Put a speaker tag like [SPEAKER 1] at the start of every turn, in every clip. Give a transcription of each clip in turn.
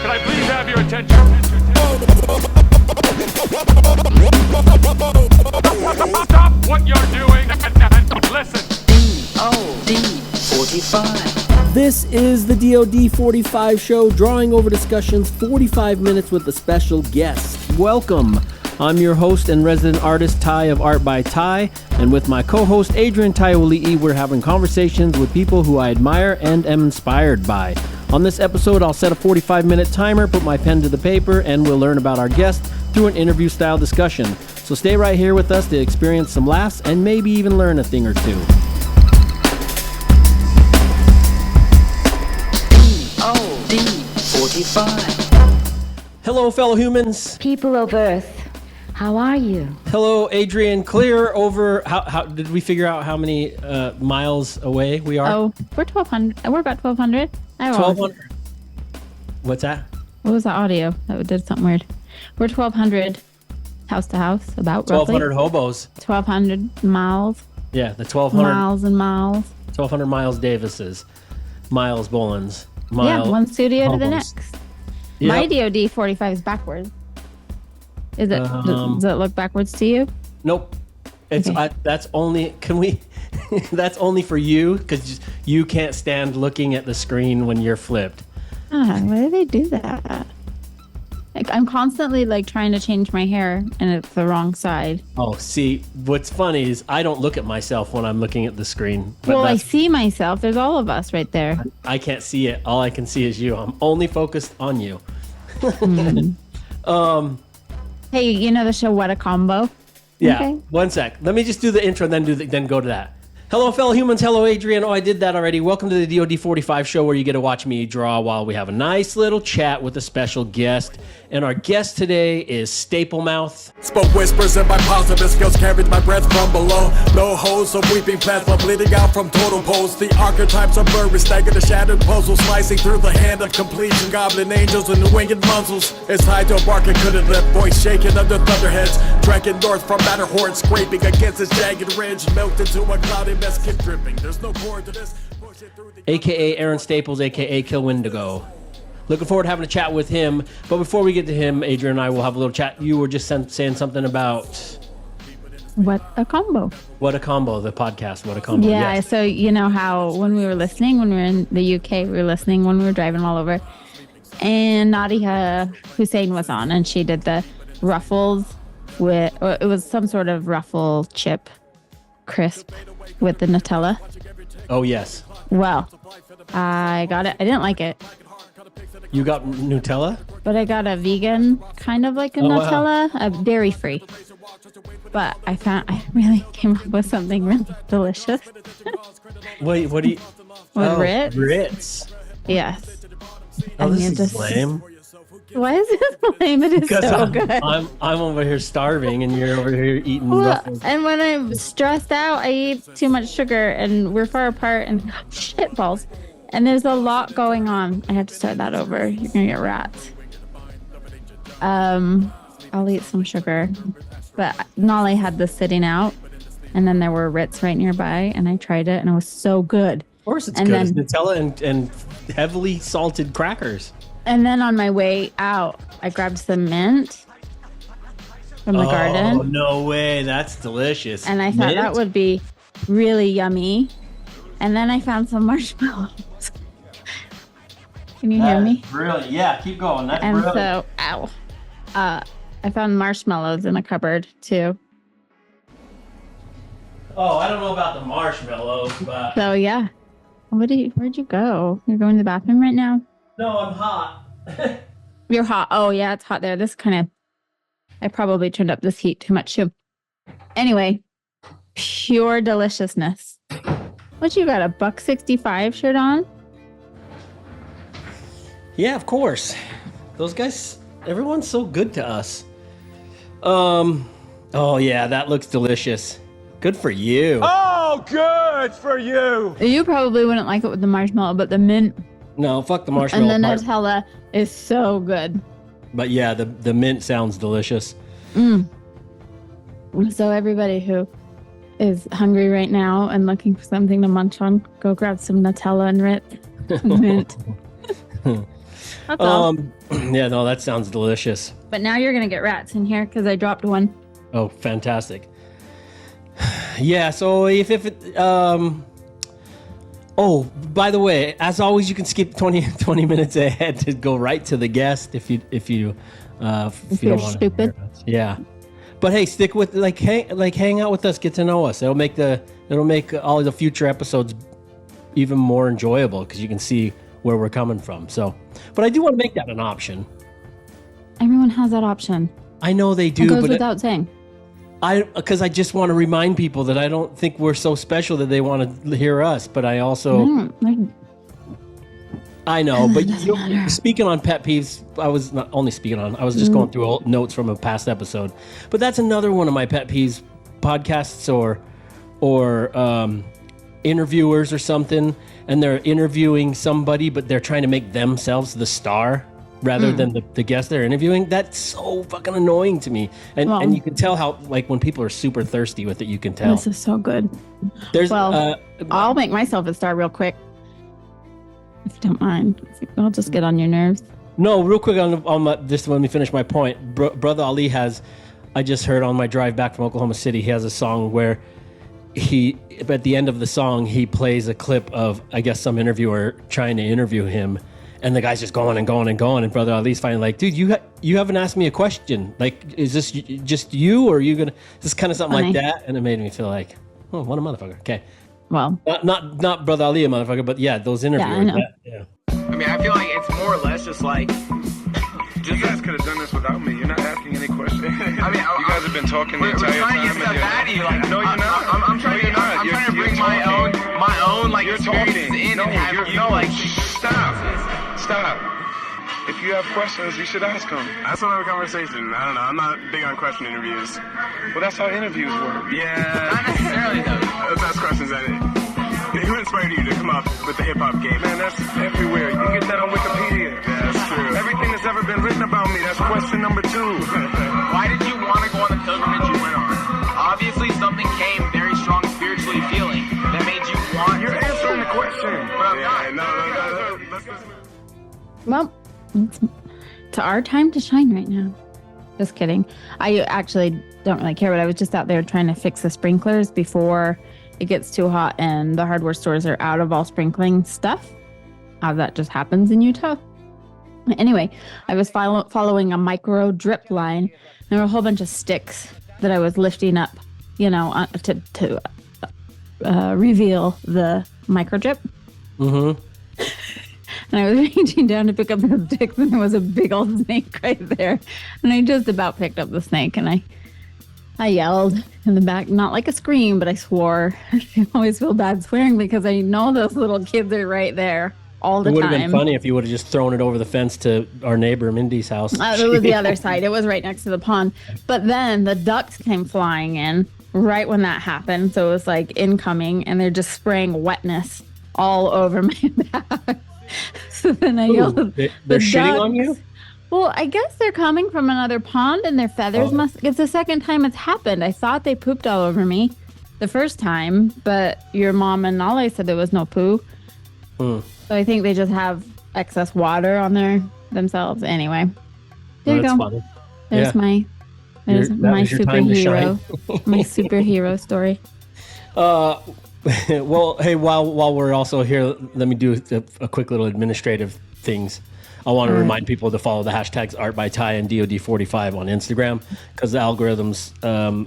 [SPEAKER 1] Can I please have your attention? Stop what you're doing and listen.
[SPEAKER 2] DOD45. This is the DOD45 show, drawing over discussions 45 minutes with a special guest. Welcome. I'm your host and resident artist, Tai of ArtByTai, and with my co-host, Adrian Taiwali'i, we're having conversations with people who I admire and am inspired by. On this episode, I'll set a 45-minute timer, put my pen to the paper, and we'll learn about our guest through an interview-style discussion. So stay right here with us to experience some laughs and maybe even learn a thing or two. DOD45. Hello, fellow humans.
[SPEAKER 3] People of Earth. How are you?
[SPEAKER 2] Hello, Adrian. Clear over. How did we figure out how many miles away we are?
[SPEAKER 4] Oh, we're 1,200. We're about 1,200.
[SPEAKER 2] 1,200. What's that?
[SPEAKER 4] What was the audio? That did something weird. We're 1,200 house to house, about
[SPEAKER 2] 1,200
[SPEAKER 4] roughly.
[SPEAKER 2] hobos.
[SPEAKER 4] 1,200 miles.
[SPEAKER 2] Yeah, the 1,200
[SPEAKER 4] miles and miles.
[SPEAKER 2] 1,200 Miles Davises, Miles Bolins.
[SPEAKER 4] Yeah, one studio
[SPEAKER 2] hobos.
[SPEAKER 4] to the next.
[SPEAKER 2] Yep.
[SPEAKER 4] My DOD45 is backwards. Is it? Does it look backwards to you?
[SPEAKER 2] Nope. It's
[SPEAKER 4] Okay.
[SPEAKER 2] That's only. Can we? That's only for you because you can't stand looking at the screen when you're flipped.
[SPEAKER 4] Why do they do that? Like, I'm constantly trying to change my hair and it's the wrong side.
[SPEAKER 2] Oh, see, what's funny is I don't look at myself when I'm looking at the screen. But
[SPEAKER 4] Well, I see myself. There's all of us right there.
[SPEAKER 2] I can't see it. All I can see is you. I'm only focused on you.
[SPEAKER 4] Hey, you know the show What a Combo?
[SPEAKER 2] Yeah.
[SPEAKER 4] Okay.
[SPEAKER 2] One sec. Let me just do the intro and then go to that. Hello, fellow humans. Hello, Adrian. Oh, I did that already. Welcome to the DOD45 show where you get to watch me draw while we have a nice little chat with a special guest. And our guest today is Staplemouth.
[SPEAKER 5] Spoke whispers and my positive skills carried my breath from below. No holes of weeping plasma bleeding out from total pose. The archetypes are blurry, staggered a shattered puzzle, slicing through the hand of completion. Goblin angels and winged muzzles. It's tied to a bark and couldn't lift. Voice shaking under thunderheads. Trekking north from Matterhorn, scraping against its jagged ridge. Melted into a cloudy mess, keep dripping. There's no core to this.
[SPEAKER 2] A.K.A. Aaron Staples, A.K.A. Killwendigo. Looking forward to having a chat with him. But before we get to him, Adrian and I will have a little chat. You were just saying something about...
[SPEAKER 4] What a Combo.
[SPEAKER 2] What a Combo, the podcast. What a Combo.
[SPEAKER 4] Yeah,
[SPEAKER 2] Yes.
[SPEAKER 4] so you know how when we were listening, when we were in the UK, we were listening when we were driving all over. And Nadia Hussein was on, and she did the ruffles with... Or it was some sort of ruffle chip crisp with the Nutella.
[SPEAKER 2] Oh, yes.
[SPEAKER 4] Well, I got it. I didn't like it.
[SPEAKER 2] You got Nutella?
[SPEAKER 4] But I got a vegan, kind of like a Nutella, a dairy-free. But I really came up with something really delicious.
[SPEAKER 2] Wait, what do you...
[SPEAKER 4] With Ritz?
[SPEAKER 2] Ritz.
[SPEAKER 4] Yes.
[SPEAKER 2] Oh,
[SPEAKER 4] And
[SPEAKER 2] this
[SPEAKER 4] you
[SPEAKER 2] is
[SPEAKER 4] just-
[SPEAKER 2] lame.
[SPEAKER 4] Why is this lame? It is so good.
[SPEAKER 2] I'm over here starving and you're over here eating
[SPEAKER 4] Well,
[SPEAKER 2] ruffles.
[SPEAKER 4] and when I'm stressed out, I eat too much sugar, and we're far apart, and shit balls. And there's a lot going on. I have to start that over. You're gonna get rats. I'll eat some sugar, but Nolly had this sitting out, and then there were Ritz right nearby, and I tried it, and it was so good.
[SPEAKER 2] Of course it's
[SPEAKER 4] and
[SPEAKER 2] good.
[SPEAKER 4] then-
[SPEAKER 2] It's Nutella and heavily salted crackers.
[SPEAKER 4] And then on my way out, I grabbed some mint from the
[SPEAKER 2] Oh,
[SPEAKER 4] garden,
[SPEAKER 2] no way. That's delicious.
[SPEAKER 4] and I thought
[SPEAKER 2] Mint?
[SPEAKER 4] that would be really yummy. And then I found some marshmallows. Can you hear me?
[SPEAKER 2] Brilliant. Yeah, keep going. That's
[SPEAKER 4] And
[SPEAKER 2] brilliant.
[SPEAKER 4] so, I found marshmallows in a cupboard too.
[SPEAKER 2] Oh, I don't know about the marshmallows, but...
[SPEAKER 4] So yeah, where'd you go? You're going to the bathroom right now?
[SPEAKER 2] No, I'm hot.
[SPEAKER 4] You're hot. Oh yeah, it's hot there. This I probably turned up this heat too much too. Anyway, pure deliciousness. What, you got a $1.65 shirt on?
[SPEAKER 2] Yeah, of course. Those guys, everyone's so good to us. Oh yeah, that looks delicious. Good for you.
[SPEAKER 1] Oh, good for you.
[SPEAKER 4] You probably wouldn't like it with the marshmallow, but the mint
[SPEAKER 2] No, fuck the marshmallow
[SPEAKER 4] and the
[SPEAKER 2] part.
[SPEAKER 4] Nutella is so good.
[SPEAKER 2] But yeah, the mint sounds delicious.
[SPEAKER 4] So everybody who is hungry right now and looking for something to munch on, go grab some Nutella and Ritz. Mint. That's all.
[SPEAKER 2] Yeah, no, that sounds delicious.
[SPEAKER 4] But now you're gonna get rats in here because I dropped one.
[SPEAKER 2] Oh, fantastic. Yeah, so if it oh, by the way, as always, you can skip 20 minutes ahead to go right to the guest if you don't want
[SPEAKER 4] stupid.
[SPEAKER 2] Yeah. But hey, stick with hang out with us, get to know us. It'll make all the future episodes even more enjoyable because you can see where we're coming from. So, but I do want to make that an option.
[SPEAKER 4] Everyone has that option.
[SPEAKER 2] I know they do,
[SPEAKER 4] It goes
[SPEAKER 2] but
[SPEAKER 4] without saying.
[SPEAKER 2] Because I just want to remind people that I don't think we're so special that they want to hear us. But I also, I know. But speaking on pet peeves, I was not only speaking on. I was just going through old notes from a past episode. But that's another one of my pet peeves: podcasts or interviewers or something, and they're interviewing somebody, but they're trying to make themselves the star rather than the guest they're interviewing. That's so fucking annoying to me. And you can tell how, like, when people are super thirsty with it, you can tell.
[SPEAKER 4] This is so good.
[SPEAKER 2] There's
[SPEAKER 4] I'll make myself a star real quick, if you don't mind. I'll just get on your nerves.
[SPEAKER 2] No, real quick on just let me finish my point. Brother Ali has, I just heard on my drive back from Oklahoma City, he has a song where at the end of the song, he plays a clip of, I guess, some interviewer trying to interview him. And the guy's just going and going and going. And Brother Ali's finally like, dude, you haven't asked me a question. Like, is this just you, or are you gonna? This kind of something
[SPEAKER 4] Funny.
[SPEAKER 2] like that. And it made me feel like, oh, what a motherfucker. Okay,
[SPEAKER 4] Well,
[SPEAKER 2] not Brother Ali a motherfucker, but yeah, those interviewers.
[SPEAKER 4] I know.
[SPEAKER 2] Yeah.
[SPEAKER 6] I mean, I feel like it's more or less just like.
[SPEAKER 7] You guys could have done this without me. You're not asking any questions.
[SPEAKER 6] I mean,
[SPEAKER 7] you guys have been talking the
[SPEAKER 6] we're
[SPEAKER 7] entire
[SPEAKER 6] trying to
[SPEAKER 7] time.
[SPEAKER 6] get stuff out of you. Like,
[SPEAKER 7] no, you're not.
[SPEAKER 6] I'm trying to. I'm trying to bring my own like
[SPEAKER 7] You're
[SPEAKER 6] experiences
[SPEAKER 7] talking.
[SPEAKER 6] in and have you like.
[SPEAKER 7] Stop. If you have questions, you should ask them.
[SPEAKER 8] That's another conversation. I don't know. I'm not big on question interviews.
[SPEAKER 7] Well, that's how interviews work.
[SPEAKER 8] Yeah.
[SPEAKER 6] Not necessarily though.
[SPEAKER 8] Let's ask questions at it. Who inspired you to come up with the hip-hop game?
[SPEAKER 7] Man, that's everywhere. You can get that on Wikipedia.
[SPEAKER 8] Yeah, that's true.
[SPEAKER 7] Everything that's ever been written about me, that's question number 2.
[SPEAKER 6] Why did you want to go on the pilgrimage you went on? Obviously, something came very strong spiritually feeling that made you want.
[SPEAKER 7] You're answering the question.
[SPEAKER 6] But I'm not.
[SPEAKER 8] No. Let's
[SPEAKER 4] well, it's our time to shine right now. Just kidding. I actually don't really care, but I was just out there trying to fix the sprinklers before it gets too hot and the hardware stores are out of all sprinkling stuff. How that just happens in Utah. Anyway, I was following a micro drip line. There were a whole bunch of sticks that I was lifting up, to reveal the micro drip. Mm-hmm. And I was reaching down to pick up the sticks, and there was a big old snake right there. And I just about picked up the snake, and I yelled in the back, not like a scream, but I swore. I always feel bad swearing because I know those little kids are right there all the
[SPEAKER 2] It would
[SPEAKER 4] time.
[SPEAKER 2] have been funny if you would have just thrown it over the fence to our neighbor Mindy's house.
[SPEAKER 4] It was the other side. It was right next to the pond. But then the ducks came flying in right when that happened. So it was like incoming, and they're just spraying wetness all over my back. So then I yelled,
[SPEAKER 2] they're shitting on you?
[SPEAKER 4] Well, I guess they're coming from another pond, and their feathers it's the second time it's happened. I thought they pooped all over me the first time, but your mom and Nale said there was no poo. So I think they just have excess water on themselves. Anyway, there you go.
[SPEAKER 2] Funny.
[SPEAKER 4] There's my superhero, my superhero story.
[SPEAKER 2] Well, hey, while we're also here, let me do a quick little administrative things. I want to remind people to follow the hashtags ArtByTai and DOD45 on Instagram because the algorithms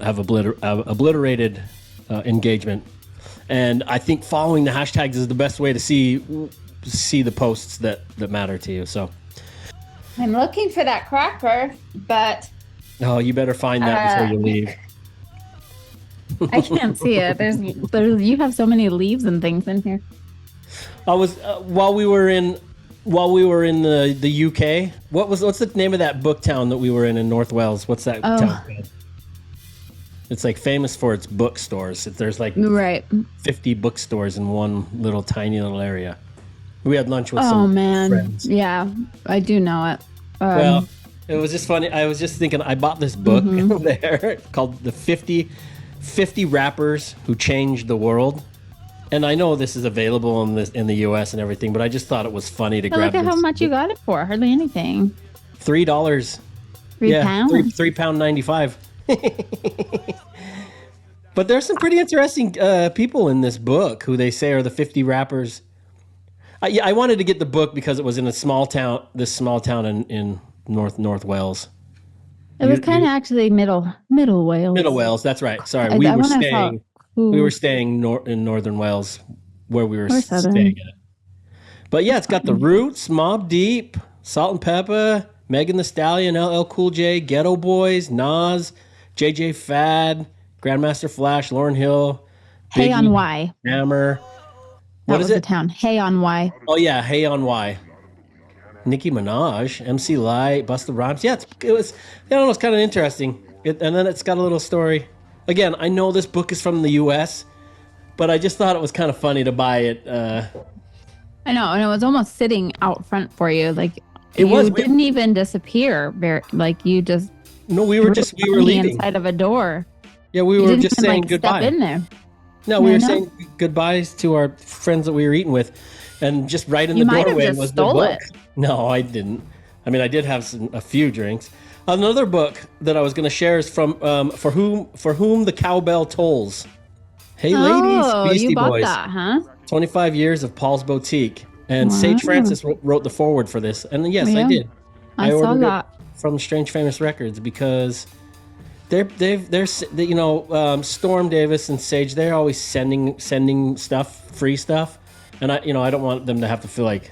[SPEAKER 2] have obliterated engagement. And I think following the hashtags is the best way to see the posts that matter to you. So
[SPEAKER 4] I'm looking for that cracker, but
[SPEAKER 2] you better find that before you leave.
[SPEAKER 4] I can't see it. There's you have so many leaves and things in here.
[SPEAKER 2] I was while we were in the UK. What's the name of that book town that we were in North Wales? What's that town called? It's like famous for its bookstores. There's like 50 bookstores in one little tiny little area. We had lunch with some friends.
[SPEAKER 4] Yeah, I do know it.
[SPEAKER 2] Well, it was just funny. I was just thinking, I bought this book there called The 50 Rappers Who Changed the World. And I know this is available in the U.S. and everything, but I just thought it was funny to grab.
[SPEAKER 4] Look at how much you got it for. Hardly anything.
[SPEAKER 2] $3.
[SPEAKER 4] £3.
[SPEAKER 2] £3.95. But there's some pretty interesting people in this book who they say are the 50 rappers. I wanted to get the book because it was in a small town. This small town in North Wales.
[SPEAKER 4] It was kind of actually middle Wales.
[SPEAKER 2] Middle Wales. That's right. Sorry, we were staying in northern Wales, where we were staying at. But yeah, it's got the Roots, Mobb Deep, Salt and Pepper, Megan Thee Stallion, LL Cool J, Ghetto Boys, Nas, JJ Fad, Grandmaster Flash, Lauryn Hill,
[SPEAKER 4] Hey
[SPEAKER 2] Biggie,
[SPEAKER 4] on Y.
[SPEAKER 2] Hammer.
[SPEAKER 4] What is it? The town. Hey on Y.
[SPEAKER 2] Oh yeah, Hey on Y. Nicki Minaj, MC Lyte, Busta Rhymes. Yeah, it was kind of interesting. And then it's got a little story. Again, I know this book is from the U.S., but I just thought it was kind of funny to buy it.
[SPEAKER 4] I know, and it was almost sitting out front for you. Like
[SPEAKER 2] it was.
[SPEAKER 4] Didn't even disappear. Like you just.
[SPEAKER 2] No, we were leaving
[SPEAKER 4] inside of a door.
[SPEAKER 2] Yeah, we were just saying goodbye.
[SPEAKER 4] Step in there.
[SPEAKER 2] No, we were saying goodbyes to our friends that we were eating with, and just right in the doorway was the book. No, I didn't. I mean, I did have a few drinks. Another book that I was going to share is from For Whom the Cowbell Tolls. Hey, ladies, Beastie
[SPEAKER 4] you bought
[SPEAKER 2] Boys.
[SPEAKER 4] That, huh?
[SPEAKER 2] 25 years of Paul's Boutique. And Sage Francis wrote the foreword for this. And yes, I did.
[SPEAKER 4] I saw that.
[SPEAKER 2] From Strange Famous Records because they're Storm Davis and Sage, they're always sending stuff, free stuff. And I don't want them to have to feel like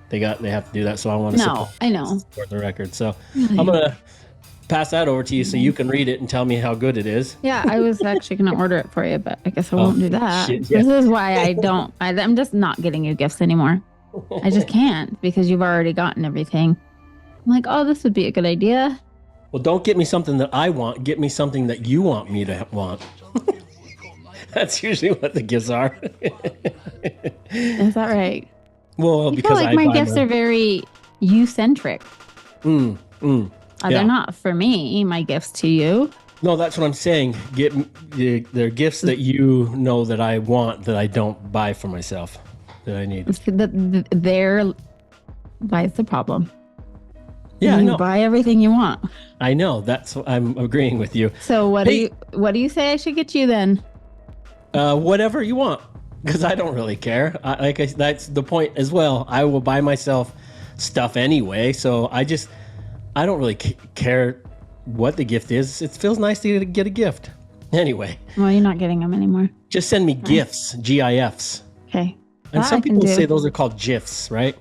[SPEAKER 2] they have to do that. So I want to support the record. So I'm going to pass that over to you so you can read it and tell me how good it is.
[SPEAKER 4] Yeah, I was actually going to order it for you, but I guess I won't do that.
[SPEAKER 2] Shit, yeah.
[SPEAKER 4] This is why I'm just not getting you gifts anymore. I just can't because you've already gotten everything. I'm like, oh, this would be a good idea.
[SPEAKER 2] Well, don't get me something that I want. Get me something that you want me to want. That's usually what the gifts are.
[SPEAKER 4] Is that right?
[SPEAKER 2] Well, because
[SPEAKER 4] my gifts are very you-centric. They're not for me, my gifts to you.
[SPEAKER 2] No, that's what I'm saying. They're gifts that you know that I want that I don't buy for myself, that I need.
[SPEAKER 4] There lies the problem.
[SPEAKER 2] Yeah, I know.
[SPEAKER 4] Buy everything you want.
[SPEAKER 2] I know. I'm agreeing with you.
[SPEAKER 4] So what do you say I should get you then?
[SPEAKER 2] Whatever you want, because I don't really care. That's the point as well. I will buy myself stuff anyway, so I don't really care what the gift is. It feels nice to get a gift. Anyway.
[SPEAKER 4] Well, you're not getting them anymore.
[SPEAKER 2] Just send me GIFs, GIFs.
[SPEAKER 4] Okay.
[SPEAKER 2] And some people say those are called GIFs, right?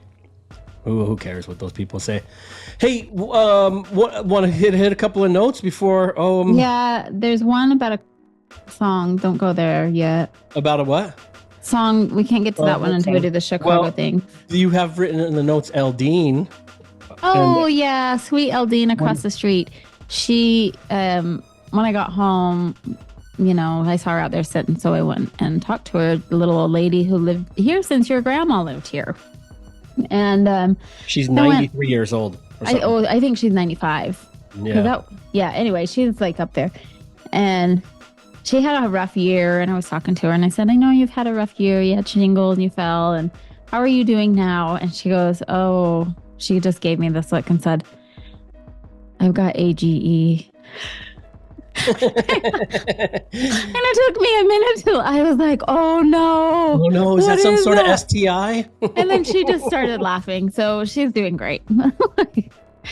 [SPEAKER 2] Who cares what those people say? Hey, want to hit a couple of notes before?
[SPEAKER 4] Yeah, there's one about a song. Don't go there yet.
[SPEAKER 2] About a what?
[SPEAKER 4] Song. We can't get to that one until we do the Chicago thing.
[SPEAKER 2] You have written in the notes Eldine.
[SPEAKER 4] Oh, yeah. Sweet Eldine across the street. She, when I got home, I saw her out there sitting, so I went and talked to her, the little old lady who lived here since your grandma lived here. And
[SPEAKER 2] she's 93 years old.
[SPEAKER 4] I think she's 95.
[SPEAKER 2] Yeah.
[SPEAKER 4] Anyway, she's like up there. And she had a rough year, and I was talking to her, and I said, I know you've had a rough year. You had shingles and you fell, and how are you doing now? And she goes, oh, she just gave me this look and said, I've got AGE. And it took me a minute till I was like, oh no.
[SPEAKER 2] Oh no, is that some sort of STI?
[SPEAKER 4] And then she just started laughing. So she's doing great.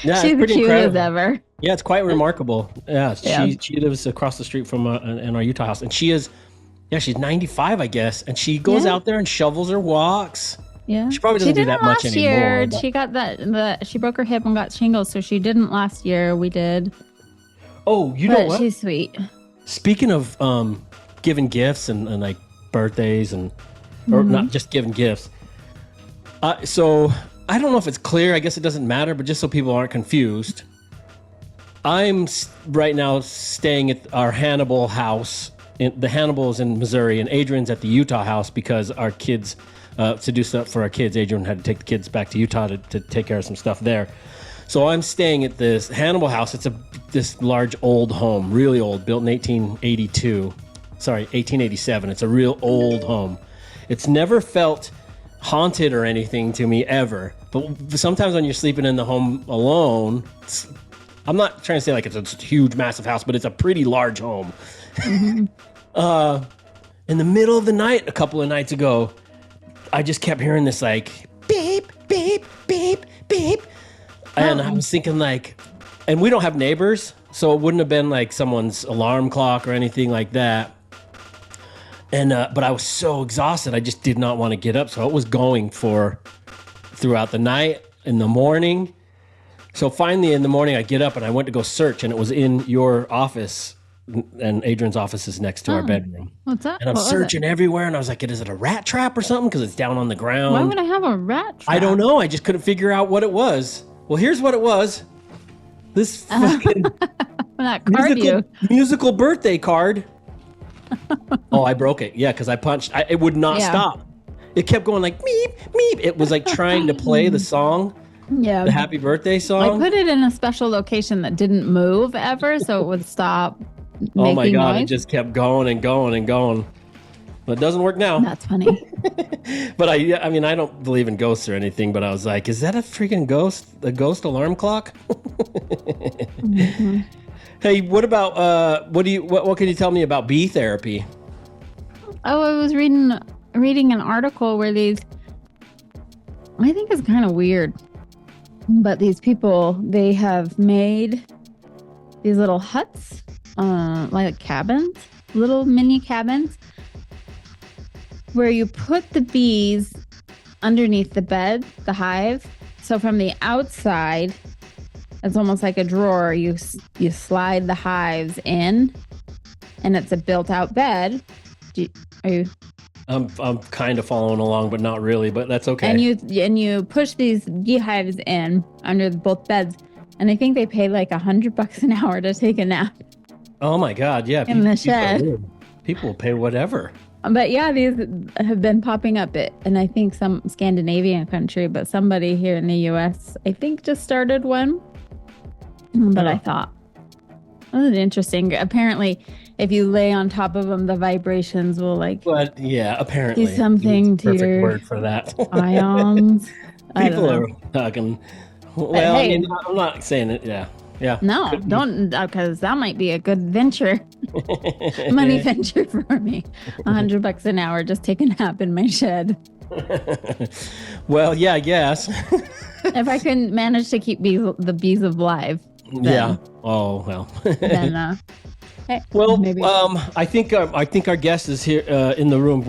[SPEAKER 2] Yeah,
[SPEAKER 4] she's the cutest as ever.
[SPEAKER 2] Yeah, it's quite remarkable. Yeah, she lives across the street from in our Utah house. And she's 95, I guess. And she goes out there and shovels her walks.
[SPEAKER 4] Yeah.
[SPEAKER 2] She probably doesn't do that much anymore.
[SPEAKER 4] Year. She got she broke her hip and got shingles, so she didn't last year. We did.
[SPEAKER 2] Oh, you know what?
[SPEAKER 4] She's sweet.
[SPEAKER 2] Speaking of giving gifts and like birthdays or not just giving gifts. So I don't know if it's clear. I guess it doesn't matter, but just so people aren't confused, I'm right now staying at our Hannibal house. The Hannibal is in Missouri, and Adrian's at the Utah house because our kids, to do stuff for our kids, Adrian had to take the kids back to Utah to take care of some stuff there. So I'm staying at this Hannibal house. It's this large old home, really old, built in 1887. It's a real old home. It's never felt haunted or anything to me ever. But sometimes when you're sleeping in the home alone, I'm not trying to say like it's a huge, massive house, but it's a pretty large home. Mm-hmm. In the middle of the night, a couple of nights ago, I just kept hearing this like beep, beep, beep, beep. And I was thinking like, and we don't have neighbors, so it wouldn't have been like someone's alarm clock or anything like that. And but I was so exhausted, I just did not want to get up. So it was going for throughout the night, in the morning. So finally in the morning, I get up and I went to go search, and it was in your office. And Adrian's office is next to our bedroom.
[SPEAKER 4] What's that?
[SPEAKER 2] And I'm searching everywhere, and I was like, is it a rat trap or something? Because it's down on the ground.
[SPEAKER 4] Why would I have a rat trap?
[SPEAKER 2] I don't know. I just couldn't figure out what it was. Well, here's what it was. This fucking
[SPEAKER 4] that card
[SPEAKER 2] musical birthday card. Oh, I broke it. Yeah, because I punched. It would not stop. It kept going like, meep, meep. It was like trying to play the song.
[SPEAKER 4] Yeah.
[SPEAKER 2] The happy birthday song.
[SPEAKER 4] I put it in a special location that didn't move ever, so it would stop.
[SPEAKER 2] Oh my God,
[SPEAKER 4] noise.
[SPEAKER 2] it just kept going and going and going. But it doesn't work now.
[SPEAKER 4] That's funny.
[SPEAKER 2] But I mean, I don't believe in ghosts or anything, but I was like, is that a freaking ghost? A ghost alarm clock? Mm-hmm. Hey, what about, what can you tell me about bee therapy?
[SPEAKER 4] Oh, I was reading an article where I think it's kind of weird, but these people, they have made these little huts, like cabins, little mini cabins, where you put the bees underneath the bed, the hive. So from the outside, it's almost like a drawer. You slide the hives in, and it's a built-out bed. Are you?
[SPEAKER 2] I'm kind of following along, but not really. But that's okay.
[SPEAKER 4] And you push these beehives in under both beds, and I think they pay like $100 an hour to take a nap.
[SPEAKER 2] Oh my God! Yeah,
[SPEAKER 4] in the shed.
[SPEAKER 2] People will pay whatever.
[SPEAKER 4] But yeah, these have been popping up in I think some Scandinavian country, but somebody here in the U.S. I think just started one. But I thought that was interesting. Apparently, if you lay on top of them, the vibrations will like.
[SPEAKER 2] But yeah, apparently,
[SPEAKER 4] do something to your
[SPEAKER 2] word for that.
[SPEAKER 4] Ions.
[SPEAKER 2] People are talking. Well,
[SPEAKER 4] hey,
[SPEAKER 2] I mean, I'm not saying it. Yeah. Yeah.
[SPEAKER 4] No, don't, because that might be a good venture, money venture for me. $100 an hour, just take a nap in my shed.
[SPEAKER 2] Well, yeah, I guess.
[SPEAKER 4] If I can manage to keep the bees alive. Then,
[SPEAKER 2] yeah. Oh well.
[SPEAKER 4] Then. Hey,
[SPEAKER 2] well,
[SPEAKER 4] maybe.
[SPEAKER 2] I think our guest is here in the room,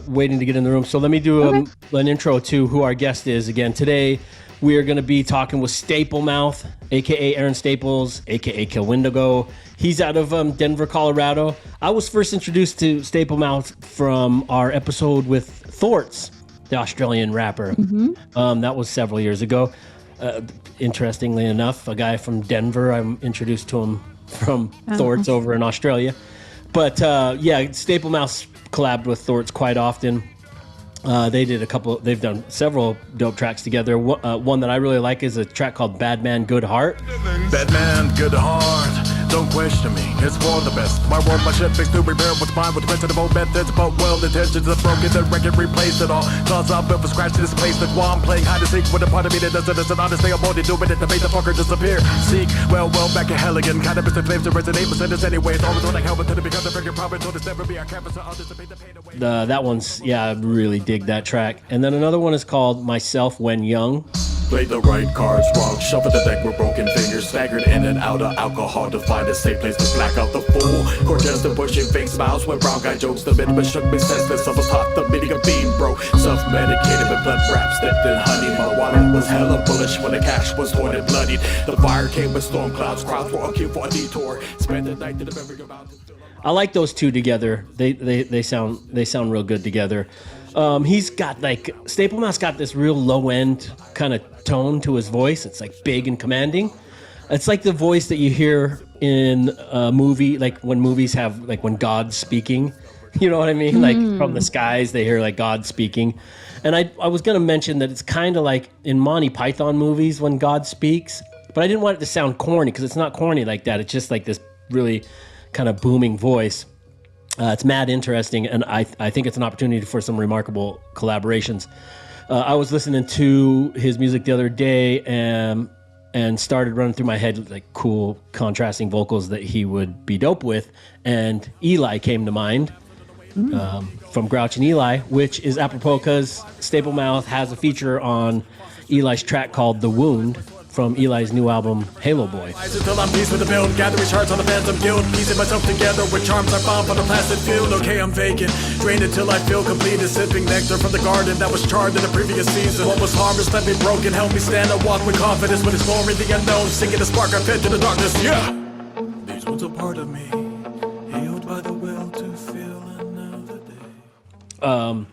[SPEAKER 2] waiting to get in the room. So let me do an intro to who our guest is again today. We are going to be talking with Staplemouth, a.k.a. Aaron Staples, a.k.a. Killwendigo. He's out of Denver, Colorado. I was first introduced to Staplemouth from our episode with Thorts, the Australian rapper. Mm-hmm. That was several years ago. Interestingly enough, a guy from Denver, I'm introduced to him from Thorts over in Australia. But yeah, Staplemouth's collabed with Thorts quite often. They've done several dope tracks together. One that I really like is a track called Bad Man, Good Heart.
[SPEAKER 5] Bad man, good heart. Don't question me, it's for the best. My work, my shit fixed to repair what's mine with the rest of the old methods. But well, the intentions are broken, the record replaced it all. Thoughts I've built for scratch to this place. That's why I'm playing hide and seek with a part of me that doesn't listen. Honestly, I'm only doing it to make the fucker disappear. Seek, well, back in hell again. Cannabis and flames to resonate with us anyway. It's always on like hell, but to become the freaking problem. So this never be our canvas, so I'll dissipate the pain away.
[SPEAKER 2] That one's, yeah, I really dig that track. And then another one is called Myself When Young.
[SPEAKER 5] Play the right cards wrong, shuffle the deck with broken fingers, staggered in and out of alcohol to find a safe place to black out the fool. Cortez to pushing fake smiles when brown guy jokes the bit, but shook me senseless. I was taught the meaning of being broke, self-medicated with blood wraps dipped in honey. My wallet was hella bullish when the cash was torn and bloodied. The fire came with storm clouds, crowds were okay for a detour. Spent the night to the memory about it.
[SPEAKER 2] I like those two together. They sound real good together. He's got like Staplemouth's got this real low end kind of tone to his voice. It's like big and commanding. It's like the voice that you hear in a movie, like when movies have like when God's speaking. You know what I mean? Like from the skies, they hear like God speaking. And I was gonna mention that it's kind of like in Monty Python movies when God speaks, but I didn't want it to sound corny because it's not corny like that. It's just like this really kind of booming voice. It's mad interesting, and I think it's an opportunity for some remarkable collaborations. I was listening to his music the other day and started running through my head like cool contrasting vocals that he would be dope with, and Eli came to mind from Grouch and Eli, which is apropos because Staplemouth has a feature on Eli's track called The Wound from Eli's new album, Halo Boy.
[SPEAKER 5] Until I'm pleased with the build, gathering shards on the phantom guild, piecing myself together with charms I found from the placid field. Okay, I'm vacant, drained until I feel completed, sipping nectar from the garden that was charred in the previous season. What was harmless left me broken, help me stand and walk with confidence when exploring the unknown, singing the spark I fed to the darkness. Yeah, these ones are part of me, healed by the will to feel another day.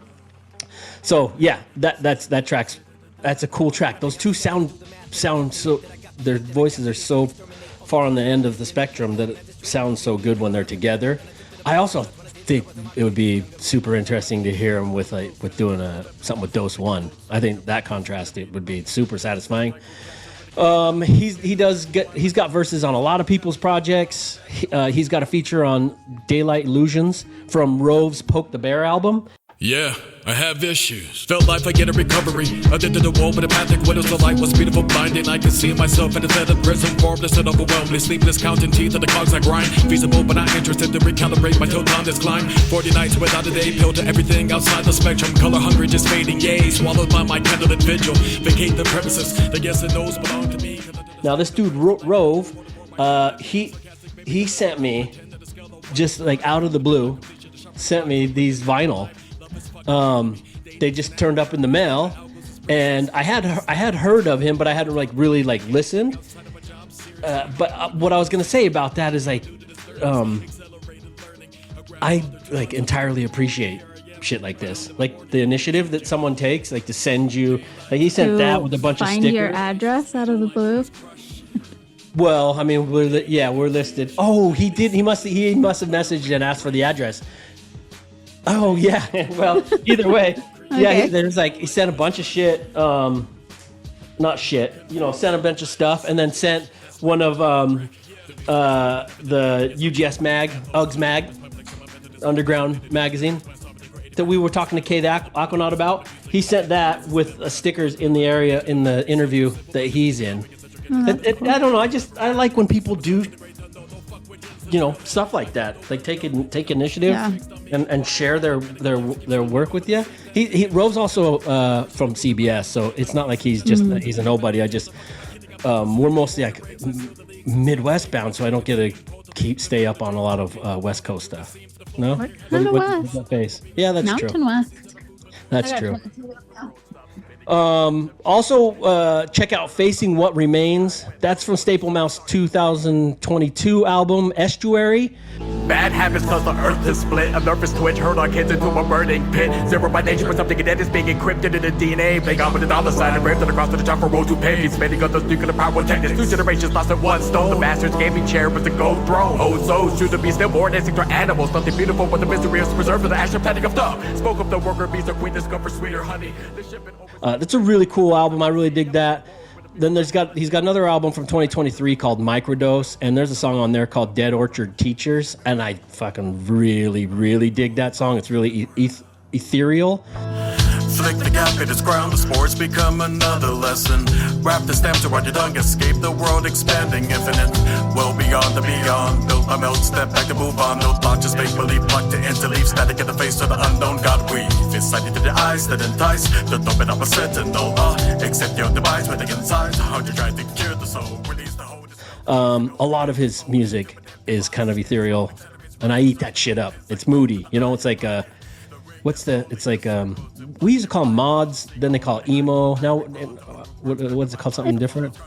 [SPEAKER 2] So yeah, that track's that's a cool track. Those two sound so, their voices are so far on the end of the spectrum that it sounds so good when they're together. I also think it would be super interesting to hear them with doing something with Dose One. I think that contrast, it would be super satisfying. He's got verses on a lot of people's projects. He's got a feature on Daylight Illusions from Rove's Poke the Bear album.
[SPEAKER 5] Yeah, I have issues. Felt like I get a recovery. Addicted to the wall with empathic windows. The light was beautiful, blinding. I could see myself in a set of prison, formless and overwhelmingly sleepless, counting teeth of the cogs I grind. Feasible, but not interested to recalibrate my till time decline. 40 nights without a day, pill to everything outside the spectrum. Color hungry, just fading. Yay, swallowed by my candlelit vigil. Vacate the premises. The yes and no's belong to me.
[SPEAKER 2] Now this dude Rove, he sent me just like out of the blue, sent me these vinyl. They just turned up in the mail, and I had heard of him, but I hadn't really listened. But what I was gonna say about that is I entirely appreciate shit like this, like the initiative that someone takes, like to send you. Like he sent that with a bunch of stickers.
[SPEAKER 4] Find your address out of the blue.
[SPEAKER 2] Well, I mean, we're listed. Oh, he did. He must have messaged and asked for the address. Oh yeah. Well, either way, okay. Yeah. He sent a bunch of shit. Not shit. Sent a bunch of stuff, and then sent one of the UGS Uggs mag, underground magazine that we were talking to Kay the Aquanaut about. He sent that with stickers in the area in the interview that he's in. I don't know. I like when people do, stuff like that. Like take initiative and share their work with you. Rove's also from CBS, so it's not like he's a nobody. We're mostly like Midwest bound, so I don't get to stay up on a lot of West Coast stuff. No, what's that face? Yeah, that's
[SPEAKER 4] Mountain
[SPEAKER 2] true.
[SPEAKER 4] West.
[SPEAKER 2] That's true. Also, check out Facing What Remains. That's from Staplemouth's 2022 album, Estuary.
[SPEAKER 8] Bad habits cause the earth to split. A nervous twitch hurled our kids into a burning pit. Zero by nature, but something that is being encrypted in the DNA. Playing on with the dollar sign and raved across to the top for road to pay. Spending on those nuclear power techniques. 2 generations lost in one stone. The master's gaming chair was the gold throne. Oh, so soon to be stillborn instinct or animals. Nothing beautiful but the misery is preserved for the action planning of stuff. Spoke of the worker bees, the queen discovered sweeter honey.
[SPEAKER 2] That's a really cool album. I really dig that. Then he's got another album from 2023 called Microdose, and there's a song on there called Dead Orchard Teachers, and I fucking really, really dig that song. It's really ethereal.
[SPEAKER 5] Flick the gap, hit its ground, the spores become another lesson. Wrap the stamps around your tongue, escape the world, expanding infinite. Well beyond the beyond, built my melt, step back to move on. No thought, just make believe, pluck to interleave, static in the face of the unknown. God weave, it's sighted to the eyes that entice. The open up a sentinel, accept your demise with the insides. How you try to cure the soul, release the whole.
[SPEAKER 2] A lot of his music is kind of ethereal, and I eat that shit up. It's moody, it's like we used to call them mods, then they call it emo. Now, what's it called? Something different?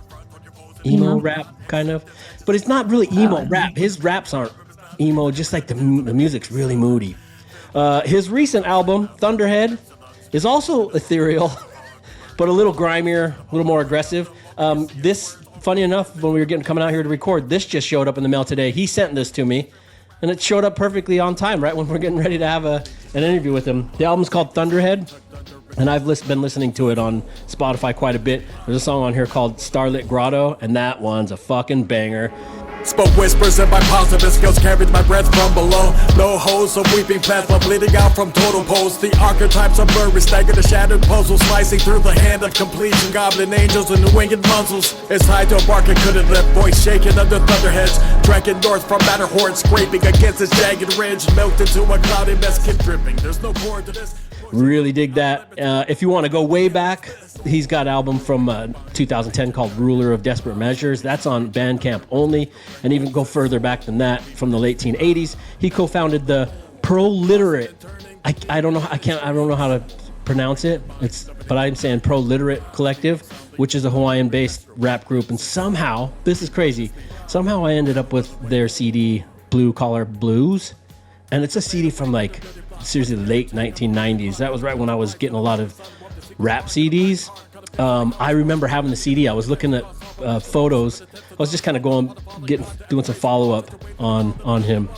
[SPEAKER 2] Emo rap, kind of. But it's not really emo rap. His raps aren't emo, just like the music's really moody. His recent album, Thunderhead, is also ethereal, but a little grimier, a little more aggressive. This, funny enough, when we were coming out here to record, this just showed up in the mail today. He sent this to me. And it showed up perfectly on time, right when we're getting ready to have an interview with him. The album's called Thunderhead, and I've been listening to it on Spotify quite a bit. There's a song on here called Starlit Grotto, and that one's a fucking banger.
[SPEAKER 5] Spoke whispers and my positive skills carried my breath from below. No holes of weeping plasma bleeding out from total poles. The archetypes of buried stagger the shattered puzzle, slicing through the hand of completion. Goblin angels and the winged muzzles. It's tied to a bark and couldn't lift. Voice shaking under thunderheads. Dragging north from Matterhorn, scraping against its jagged ridge. Milked into a cloudy mess, keep dripping. There's no core to this.
[SPEAKER 2] Really dig that. If you want to go way back, he's got an album from 2010 called Ruler of Desperate Measures. That's on Bandcamp only. And even go further back than that, from the late 1980s, he co-founded the Proliterate. I don't know how to pronounce it. But I'm saying Proliterate Collective, which is a Hawaiian-based rap group. And somehow, this is crazy, somehow I ended up with their CD, Blue Collar Blues. And it's a CD from like, seriously, late 1990s. That was right when I was getting a lot of rap CDs. I remember having the CD. I was looking at photos. I was just kind of doing some follow-up on him,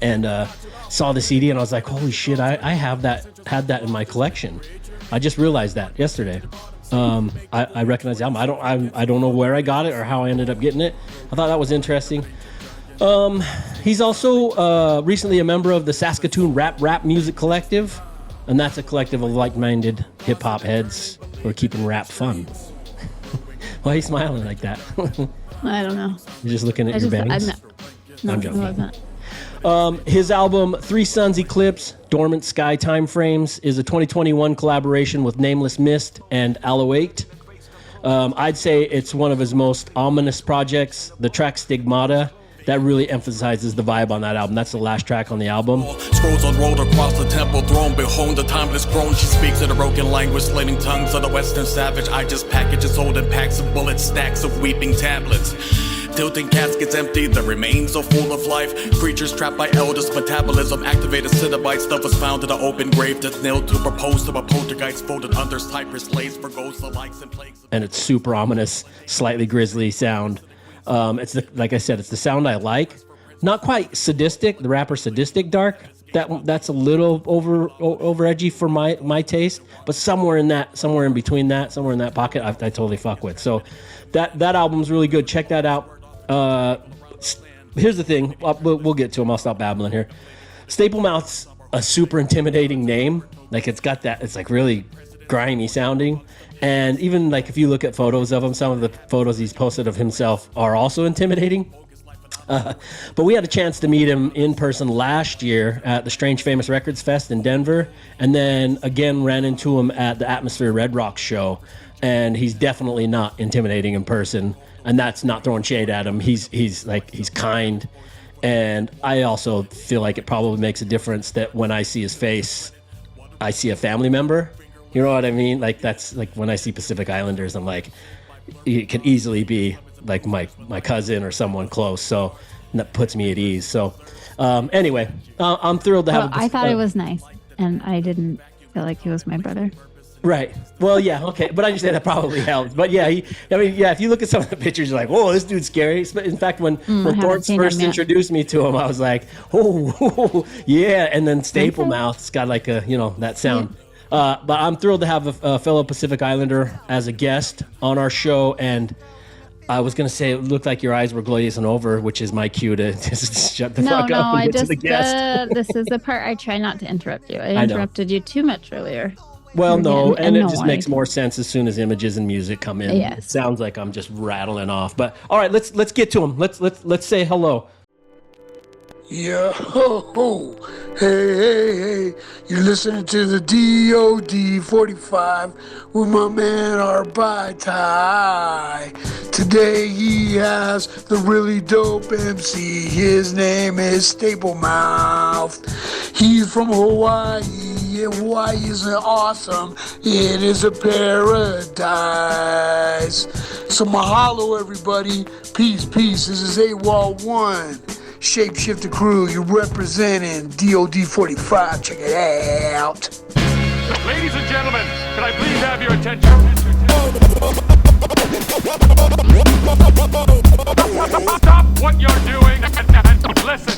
[SPEAKER 2] and saw the CD, and I was like, holy shit, I had that in my collection. I just realized that yesterday. I recognize the album. I don't know where I got it or how I ended up getting it. I thought that was interesting. He's also recently a member of the Saskatoon Rap Music Collective, and that's a collective of like-minded hip-hop heads who are keeping rap fun. Why are you smiling like that?
[SPEAKER 4] I don't know.
[SPEAKER 2] You're just looking at your bangs? I'm joking.
[SPEAKER 4] Wasn't.
[SPEAKER 2] His album, Three Suns Eclipse, Dormant Sky Timeframes, is a 2021 collaboration with Nameless Mist and Aloate. I'd say it's one of his most ominous projects. The track Stigmata, that really emphasizes the vibe on that album. That's the last track on the album.
[SPEAKER 5] Scrolls unrolled across the temple throne. Behold the timeless crone. She speaks in a broken language, slitting tongues of the western savage. I just package its old in packs of bullets, stacks of weeping tablets. Tilting caskets empty, the remains are full of life. Creatures trapped by eldest metabolism, activated Cenobite stuff was found in an open grave that's nailed to propose to a poltergeist folded under cypress lace for ghosts of likes and plagues.
[SPEAKER 2] And it's super ominous, slightly grisly sound. Like I said, it's the sound I like. Not quite sadistic, the rapper Sadistic Dark. That's a little over edgy for my taste, but somewhere in between that, somewhere in that pocket, I totally fuck with. So that album's really good. Check that out. Here's the thing. We'll get to him. I'll stop babbling here. Staplemouth's a super intimidating name. Like it's got that. It's like really grimy sounding. And even like if you look at photos of him, some of the photos he's posted of himself are also intimidating. But we had a chance to meet him in person last year at the Strange Famous Records Fest in Denver, and then again ran into him at the Atmosphere Red Rocks show. And he's definitely not intimidating in person, and that's not throwing shade at him. He's kind, and I also feel like it probably makes a difference that when I see his face, I see a family member. You know what I mean? Like that's like when I see Pacific Islanders, I'm like, it can easily be like my cousin or someone close. So that puts me at ease. So anyway, I'm thrilled to have.
[SPEAKER 4] I thought it was nice, and I didn't feel like he was my brother.
[SPEAKER 2] Right. Well, yeah. Okay. But I understand that probably helps. But yeah, if you look at some of the pictures, you're like, whoa, this dude's scary. In fact, when Thornton first introduced me to him, I was like, oh, yeah. And then Staplemouth's got like that sound. Yeah. But I'm thrilled to have a fellow Pacific Islander as a guest on our show. And I was going to say, it looked like your eyes were glazing over, which is my cue to just shut the fuck up and get to the guest.
[SPEAKER 4] This is the part I try not to interrupt you. I interrupted you too much earlier.
[SPEAKER 2] Well, no, and it just makes more sense as soon as images and music come in.
[SPEAKER 4] Yes.
[SPEAKER 2] It sounds like I'm just rattling off. But all right, let's get to him. Let's say hello.
[SPEAKER 9] Yeah, ho, ho. Hey, you're listening to the DOD45 with my man ArtByTai. Today he has the really dope MC. His name is Staplemouth. He's from Hawaii. Yeah, Hawaii is awesome. It is a paradise. So mahalo, everybody. Peace. This is Awol One. Shapeshifter crew, you're representing DOD45. Check it out.
[SPEAKER 1] Ladies and gentlemen, can I please have your attention? Stop what you're doing and listen.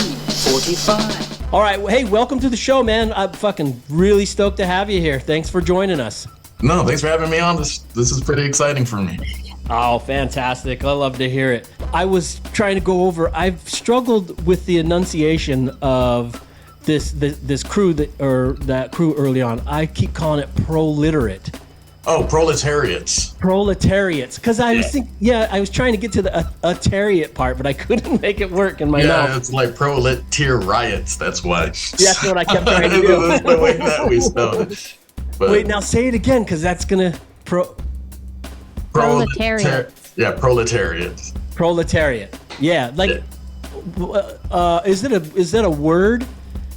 [SPEAKER 2] DOD45. All right, hey, welcome to the show, man. I'm fucking really stoked to have you here. Thanks for joining us.
[SPEAKER 10] No, thanks for having me on. This is pretty exciting for me.
[SPEAKER 2] Oh, fantastic. I love to hear it. I was trying to go over, I've struggled with the enunciation of this crew that crew early on. I keep calling it proliterate.
[SPEAKER 10] Oh, proletariats.
[SPEAKER 2] Proletariats. Because I was trying to get to the atariat part, but I couldn't make it work in my mouth.
[SPEAKER 10] Yeah, it's like proletariat riots. That's why.
[SPEAKER 2] That's what I kept trying to do.
[SPEAKER 10] That's the way that we spelled it. But
[SPEAKER 2] wait, now say it again, because that's going to...
[SPEAKER 4] Proletariat.
[SPEAKER 10] Yeah, proletariat.
[SPEAKER 2] Proletariat. Yeah, like, is that a word?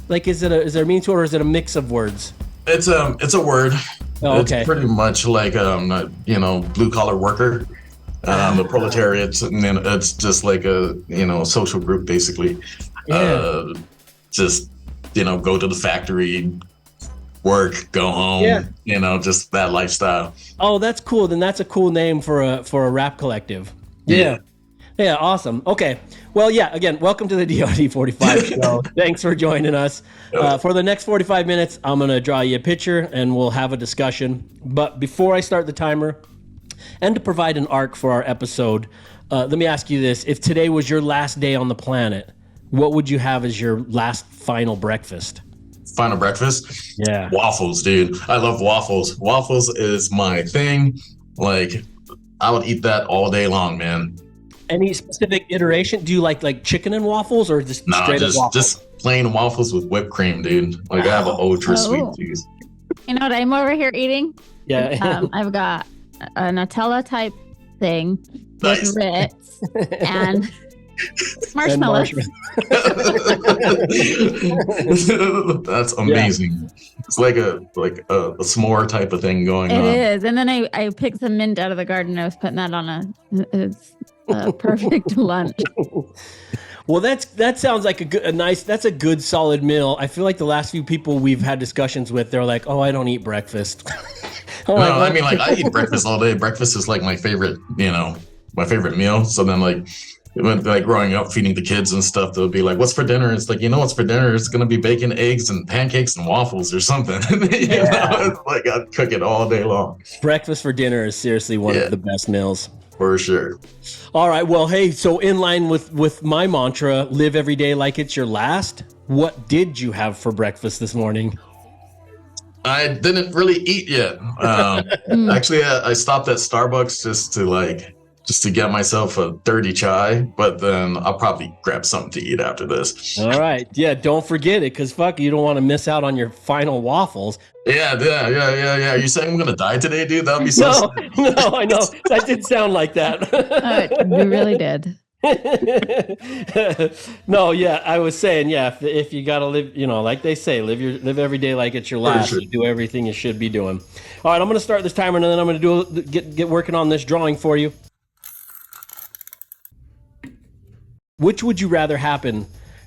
[SPEAKER 2] Like, is there a meaning to it, or is it a mix of words?
[SPEAKER 10] It's a word.
[SPEAKER 2] Oh, okay.
[SPEAKER 10] It's pretty much like blue collar worker. The proletariat, and then it's just like a social group basically.
[SPEAKER 2] Yeah.
[SPEAKER 10] Just go to the factory, work, go home. Yeah. Just that lifestyle.
[SPEAKER 2] Oh, that's cool. Then that's a cool name for a rap collective. Yeah. Yeah, awesome. Okay. Well, yeah, again, welcome to the DOD45 show. Thanks for joining us. For the next 45 minutes, I'm going to draw you a picture and we'll have a discussion. But before I start the timer, and to provide an arc for our episode, let me ask you this. If today was your last day on the planet, what would you have as your last final breakfast?
[SPEAKER 10] Final breakfast?
[SPEAKER 2] Yeah.
[SPEAKER 10] Waffles, dude. I love waffles. Waffles is my thing. Like, I would eat that all day long, man.
[SPEAKER 2] Any specific iteration? Do you like chicken and waffles, or just straight up waffles?
[SPEAKER 10] Just plain waffles with whipped cream, dude. Like, I have an ultra sweet tooth.
[SPEAKER 4] You know what I'm over here eating?
[SPEAKER 2] Yeah.
[SPEAKER 4] I've got a Nutella type thing with Ritz and marshmallows.
[SPEAKER 10] That's amazing. Yeah. It's like a s'more type of thing going on.
[SPEAKER 4] It is. And then I picked some mint out of the garden. I was putting that on a perfect lunch.
[SPEAKER 2] Well, that sounds like that's a good solid meal. I feel like the last few people we've had discussions with, they're like, "Oh, I don't eat breakfast."
[SPEAKER 10] I mean, like, I eat breakfast all day. Breakfast is like my favorite meal. So then, like growing up, feeding the kids and stuff, they'll be like, "What's for dinner?" It's like, what's for dinner? It's gonna be bacon, eggs, and pancakes and waffles or something. It's like I'd cook it all day long.
[SPEAKER 2] Breakfast for dinner is seriously one of the best meals.
[SPEAKER 10] For sure.
[SPEAKER 2] All right. Well, hey, so in line with my mantra, live every day like it's your last, what did you have for breakfast this morning?
[SPEAKER 10] I didn't really eat yet. Actually, I stopped at Starbucks just to get myself a dirty chai, but then I'll probably grab something to eat after this.
[SPEAKER 2] All right. Yeah, don't forget it, because you don't want to miss out on your final waffles.
[SPEAKER 10] Yeah. Are you saying I'm going to die today, dude? That would be so sad.
[SPEAKER 2] No, I know. That did sound like that.
[SPEAKER 4] You really did.
[SPEAKER 2] No, yeah, I was saying, if you got to live, like they say, live every day like it's your last. Sure. You do everything you should be doing. All right, I'm going to start this timer, and then I'm going to get working on this drawing for you. Which would you rather happen?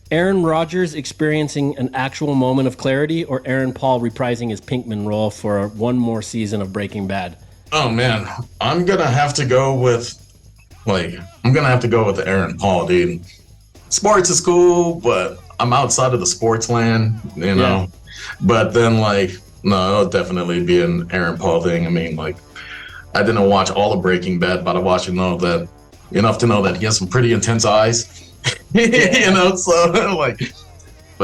[SPEAKER 2] Aaron Rodgers experiencing an actual moment of clarity, or Aaron Paul reprising his Pinkman role for one more season of Breaking Bad?
[SPEAKER 10] Oh man, I'm gonna have to go with the Aaron Paul, dude. Sports is cool, but I'm outside of the sports land,
[SPEAKER 2] Yeah.
[SPEAKER 10] But then no, it'll definitely be an Aaron Paul thing. I mean, I didn't watch all of Breaking Bad, but I watched enough to know that he has some pretty intense eyes. But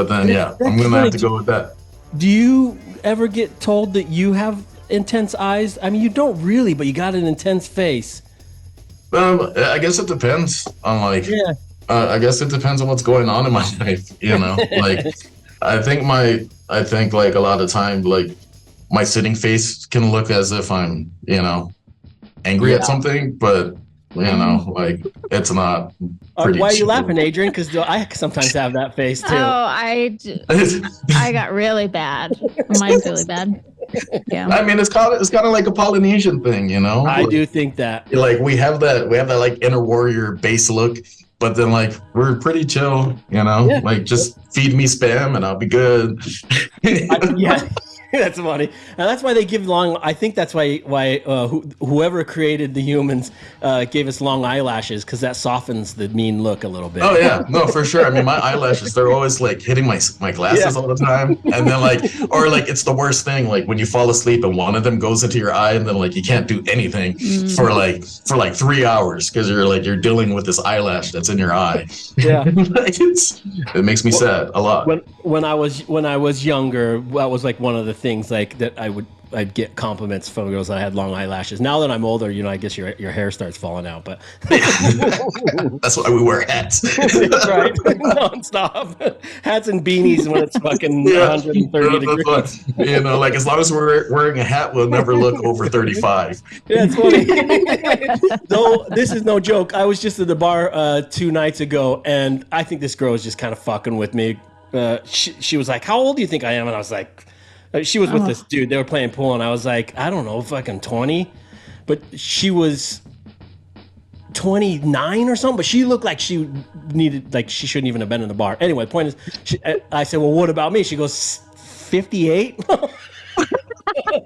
[SPEAKER 10] then I'm gonna have to go with that.
[SPEAKER 2] Do you ever get told that you have intense eyes? I mean, you don't really, but you got an intense face.
[SPEAKER 10] I guess it depends on I guess it depends on what's going on in my life. I think a lot of time my sitting face can look as if I'm angry at something, but it's not pretty.
[SPEAKER 2] Why are you laughing, Adrian? Because I sometimes have that face too.
[SPEAKER 4] Oh, I got really bad. Mine's really bad. Yeah.
[SPEAKER 10] I mean, it's kind of like a Polynesian thing,
[SPEAKER 2] I do think that.
[SPEAKER 10] We have that inner warrior base look, but then we're pretty chill,
[SPEAKER 2] Yeah.
[SPEAKER 10] Just feed me spam and I'll be good.
[SPEAKER 2] That's funny, and that's why they give long. I think that's why whoever created the humans gave us long eyelashes, because that softens the mean look a little bit.
[SPEAKER 10] Oh yeah, no, for sure. I mean, my eyelashes, they're always like hitting my glasses all the time, and then like, or like it's the worst thing. Like when you fall asleep and one of them goes into your eye, and then like you can't do anything for like 3 hours because you're dealing with this eyelash that's in your eye.
[SPEAKER 2] Yeah,
[SPEAKER 10] like it makes me sad a lot.
[SPEAKER 2] When I was younger, that was like one of the things like that I'd get compliments from girls that I had long eyelashes. Now that I'm older, I guess your hair starts falling out, but
[SPEAKER 10] that's why we wear hats.
[SPEAKER 2] Right, nonstop hats and beanies when it's fucking 130 degrees.
[SPEAKER 10] Like as long as we're wearing a hat, we'll never look over 35.
[SPEAKER 2] Yeah, it's funny. Though this is no joke. I was just at the bar 2 nights ago, and I think this girl was just kind of fucking with me. She was like, "How old do you think I am?" And I was like, she was with this dude. They were playing pool, and I was like, I don't know, fucking 20. But she was 29 or something. But she looked like she needed, like she shouldn't even have been in the bar. Anyway, the point is, I said, well, what about me? She goes, 58?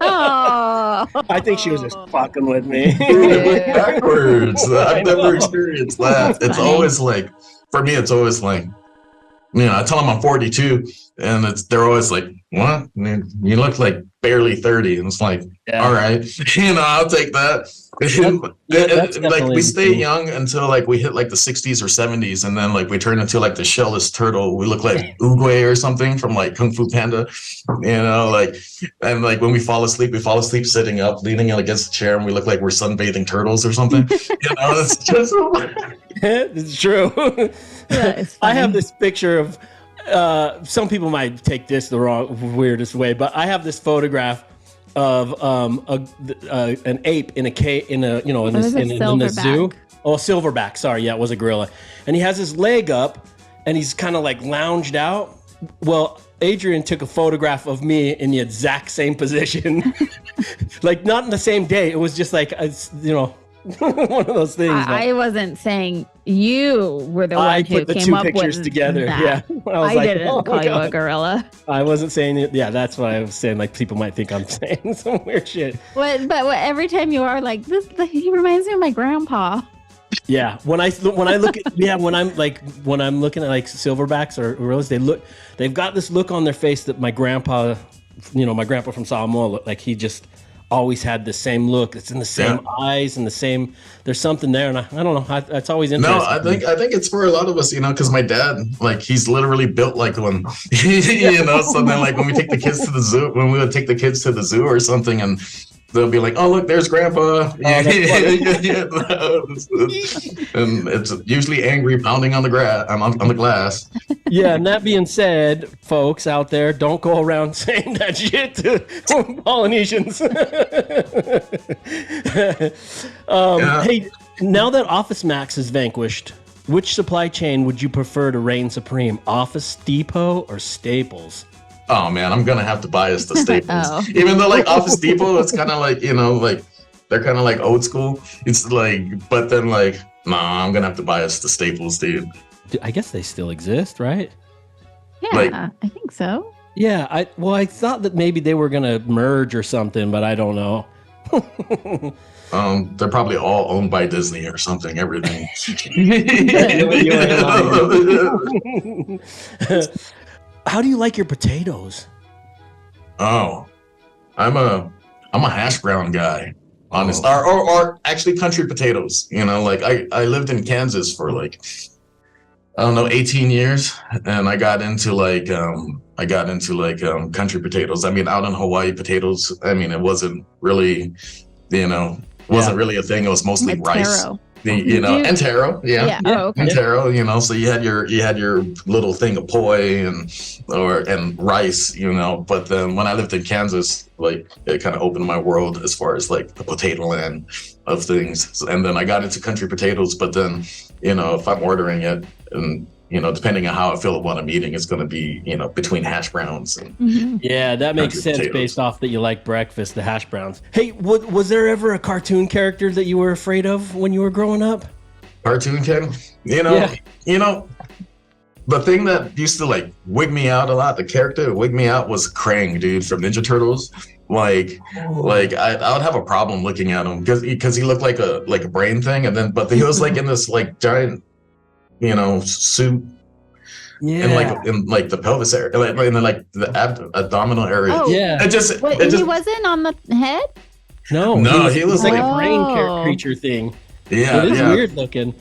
[SPEAKER 2] I think she was just fucking with me.
[SPEAKER 10] Backwards. I've never experienced that. It's always like, for me, it's always like, I tell them I'm 42, and they're always like, what? You look like barely 30. And it's like, all right, I'll take that. Like we stay young until like we hit like the 60s or 70s, and then like we turn into like the shellless turtle. We look like Oogway or something from like Kung Fu Panda, like, and like when we fall asleep sitting up, leaning against the chair, and we look like we're sunbathing turtles or something. It's just
[SPEAKER 2] it's true. I have this picture of some people might take this the weirdest way, but I have this photograph of an ape in a the zoo. Oh, silverback. Sorry, yeah, it was a gorilla, and he has his leg up, and he's kind of like lounged out. Well, Adrian took a photograph of me in the exact same position, like not in the same day. It was just like one of those things.
[SPEAKER 4] I wasn't saying you were the one who came up with
[SPEAKER 2] pictures together.
[SPEAKER 4] That.
[SPEAKER 2] Yeah,
[SPEAKER 4] I didn't call you a gorilla.
[SPEAKER 2] I wasn't saying it. Yeah, that's what I was saying. Like people might think I'm saying some weird shit.
[SPEAKER 4] But every time you are like this, he reminds me of my grandpa.
[SPEAKER 2] Yeah, when I'm looking at like silverbacks or gorillas, they've got this look on their face that my grandpa from Samoa looked like. He just always had the same look. It's in the same eyes and the same. There's something there, and I don't know. It's always interesting.
[SPEAKER 10] No, I think it's for a lot of us, because my dad, like, he's literally built like one. So then, like, when we take the kids to the zoo, when we would take the kids to the zoo or something, and they'll be like, "Oh, look, there's Grandpa." And it's usually angry, pounding on the glass.
[SPEAKER 2] Yeah, and that being said, folks out there, don't go around saying that shit to Polynesians. Hey, now that Office Max is vanquished, which supply chain would you prefer to reign supreme? Office Depot or Staples?
[SPEAKER 10] Oh man, I'm gonna have to bias the Staples. Even though like Office Depot, it's kind of like like they're kind of like old school. It's like, but then like, nah, I'm gonna have to bias the Staples, dude.
[SPEAKER 2] I guess they still exist, right?
[SPEAKER 4] Yeah, I think so.
[SPEAKER 2] Yeah, I thought that maybe they were gonna merge or something, but I don't know.
[SPEAKER 10] They're probably all owned by Disney or something. Everything.
[SPEAKER 2] How do you like your potatoes?
[SPEAKER 10] Oh, I'm a hash brown guy, honest. Or actually country potatoes. Like I lived in Kansas for like, I don't know, 18 years, and I got into country potatoes. I mean, out in Hawaii, potatoes, I mean, it wasn't really, really a thing. It was mostly rice.
[SPEAKER 4] Taro.
[SPEAKER 10] And taro,
[SPEAKER 4] okay.
[SPEAKER 10] And taro, so you had your little thing of poi and rice, But then when I lived in Kansas, like it kind of opened my world as far as like the potato land of things. And then I got into country potatoes, but then if I'm ordering it, and depending on how I feel what I'm eating, it's going to be between hash browns and
[SPEAKER 2] yeah, that makes sense potatoes. Based off that you like breakfast, the hash browns. Hey, was there ever a cartoon character that you were afraid of when you were growing up?
[SPEAKER 10] Cartoon character, the thing that used to like wig me out a lot, the character that wigged me out was Krang, dude, from Ninja Turtles. Like I would have a problem looking at him because he looked like a brain thing, and then but he was like in this like giant, suit. Yeah. In the pelvis area, in the abdominal area.
[SPEAKER 4] Oh,
[SPEAKER 10] yeah.
[SPEAKER 4] He wasn't on the head?
[SPEAKER 2] No, he was like a brain creature thing.
[SPEAKER 10] Yeah,
[SPEAKER 2] it is weird looking.